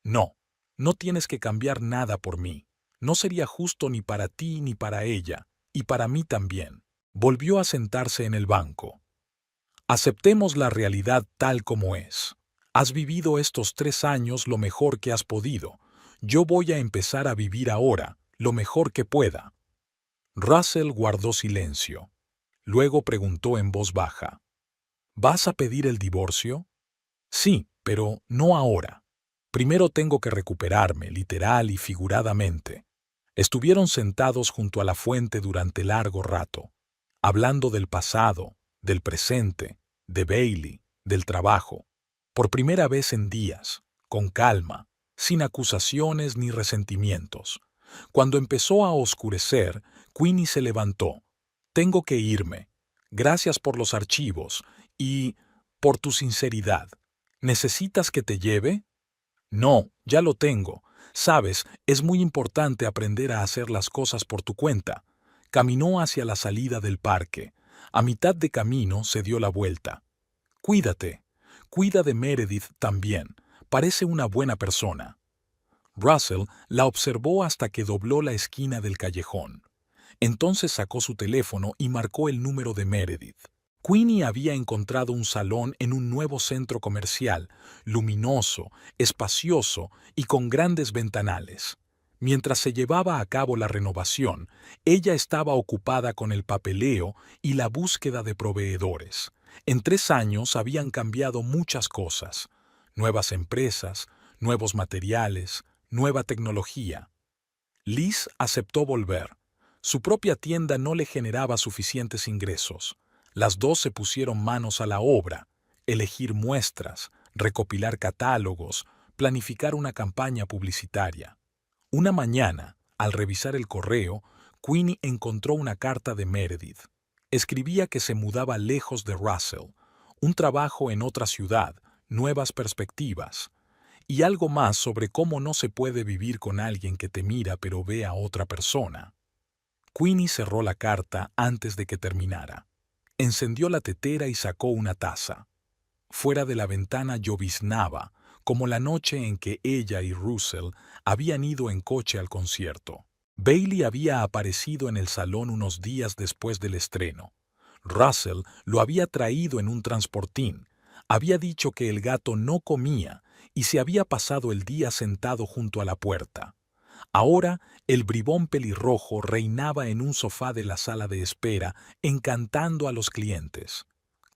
No, no tienes que cambiar nada por mí. No sería justo ni para ti ni para ella, y para mí también. Volvió a sentarse en el banco. Aceptemos la realidad tal como es. Has vivido estos 3 años lo mejor que has podido. Yo voy a empezar a vivir ahora, lo mejor que pueda. Russell guardó silencio. Luego preguntó en voz baja. ¿Vas a pedir el divorcio? Sí, pero no ahora. Primero tengo que recuperarme, literal y figuradamente. Estuvieron sentados junto a la fuente durante largo rato, hablando del pasado, del presente, de Bailey, del trabajo. Por primera vez en días, con calma, sin acusaciones ni resentimientos. Cuando empezó a oscurecer, Queenie se levantó. Tengo que irme. Gracias por los archivos y por tu sinceridad. ¿Necesitas que te lleve? No, ya lo tengo. Sabes, es muy importante aprender a hacer las cosas por tu cuenta. Caminó hacia la salida del parque. A mitad de camino se dio la vuelta. Cuídate. Cuida de Meredith también. Parece una buena persona. Russell la observó hasta que dobló la esquina del callejón. Entonces sacó su teléfono y marcó el número de Meredith. Queenie había encontrado un salón en un nuevo centro comercial, luminoso, espacioso y con grandes ventanales. Mientras se llevaba a cabo la renovación, ella estaba ocupada con el papeleo y la búsqueda de proveedores. En 3 años habían cambiado muchas cosas. Nuevas empresas, nuevos materiales, nueva tecnología. Liz aceptó volver. Su propia tienda no le generaba suficientes ingresos. Las dos se pusieron manos a la obra, elegir muestras, recopilar catálogos, planificar una campaña publicitaria. Una mañana, al revisar el correo, Queenie encontró una carta de Meredith. Escribía que se mudaba lejos de Russell, un trabajo en otra ciudad, nuevas perspectivas, y algo más sobre cómo no se puede vivir con alguien que te mira pero ve a otra persona. Queenie cerró la carta antes de que terminara. Encendió la tetera y sacó una taza. Fuera de la ventana lloviznaba, como la noche en que ella y Russell habían ido en coche al concierto. Bailey había aparecido en el salón unos días después del estreno. Russell lo había traído en un transportín. Había dicho que el gato no comía y se había pasado el día sentado junto a la puerta. Ahora, el bribón pelirrojo reinaba en un sofá de la sala de espera, encantando a los clientes.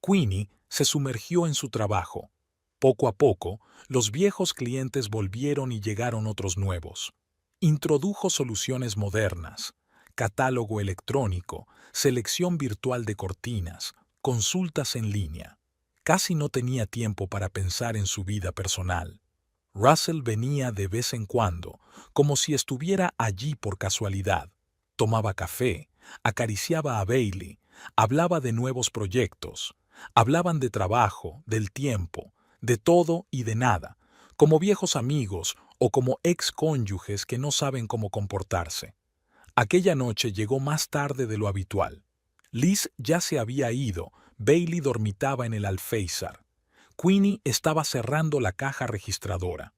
Queenie se sumergió en su trabajo. Poco a poco, los viejos clientes volvieron y llegaron otros nuevos. Introdujo soluciones modernas, catálogo electrónico, selección virtual de cortinas, consultas en línea. Casi no tenía tiempo para pensar en su vida personal. Russell venía de vez en cuando, como si estuviera allí por casualidad. Tomaba café, acariciaba a Bailey, hablaba de nuevos proyectos. Hablaban de trabajo, del tiempo, de todo y de nada, como viejos amigos o como ex-cónyuges que no saben cómo comportarse. Aquella noche llegó más tarde de lo habitual. Liz ya se había ido, Bailey dormitaba en el alféizar. Queenie estaba cerrando la caja registradora.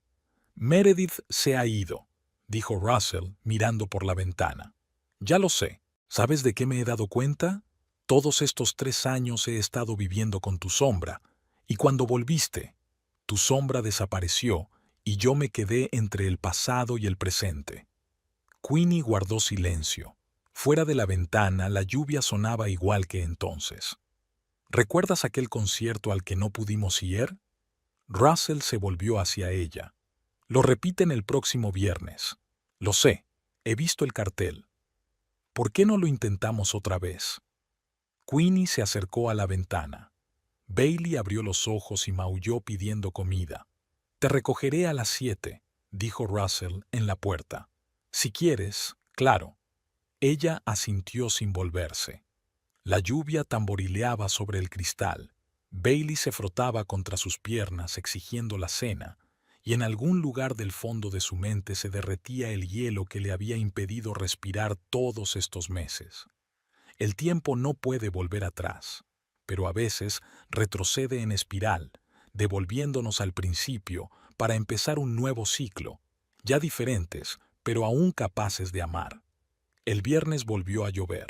Meredith se ha ido, dijo Russell mirando por la ventana. Ya lo sé. ¿Sabes de qué me he dado cuenta? Todos estos 3 años he estado viviendo con tu sombra, y cuando volviste, tu sombra desapareció y yo me quedé entre el pasado y el presente. Queenie guardó silencio. Fuera de la ventana la lluvia sonaba igual que entonces. ¿Recuerdas aquel concierto al que no pudimos ir? Russell se volvió hacia ella. Lo repiten el próximo viernes. Lo sé, he visto el cartel. ¿Por qué no lo intentamos otra vez? Queenie se acercó a la ventana. Bailey abrió los ojos y maulló pidiendo comida. Te recogeré a las 7, dijo Russell en la puerta. Si quieres, claro. Ella asintió sin volverse. La lluvia tamborileaba sobre el cristal. Bailey se frotaba contra sus piernas exigiendo la cena, y en algún lugar del fondo de su mente se derretía el hielo que le había impedido respirar todos estos meses. El tiempo no puede volver atrás, pero a veces retrocede en espiral, devolviéndonos al principio para empezar un nuevo ciclo, ya diferentes, pero aún capaces de amar. El viernes volvió a llover.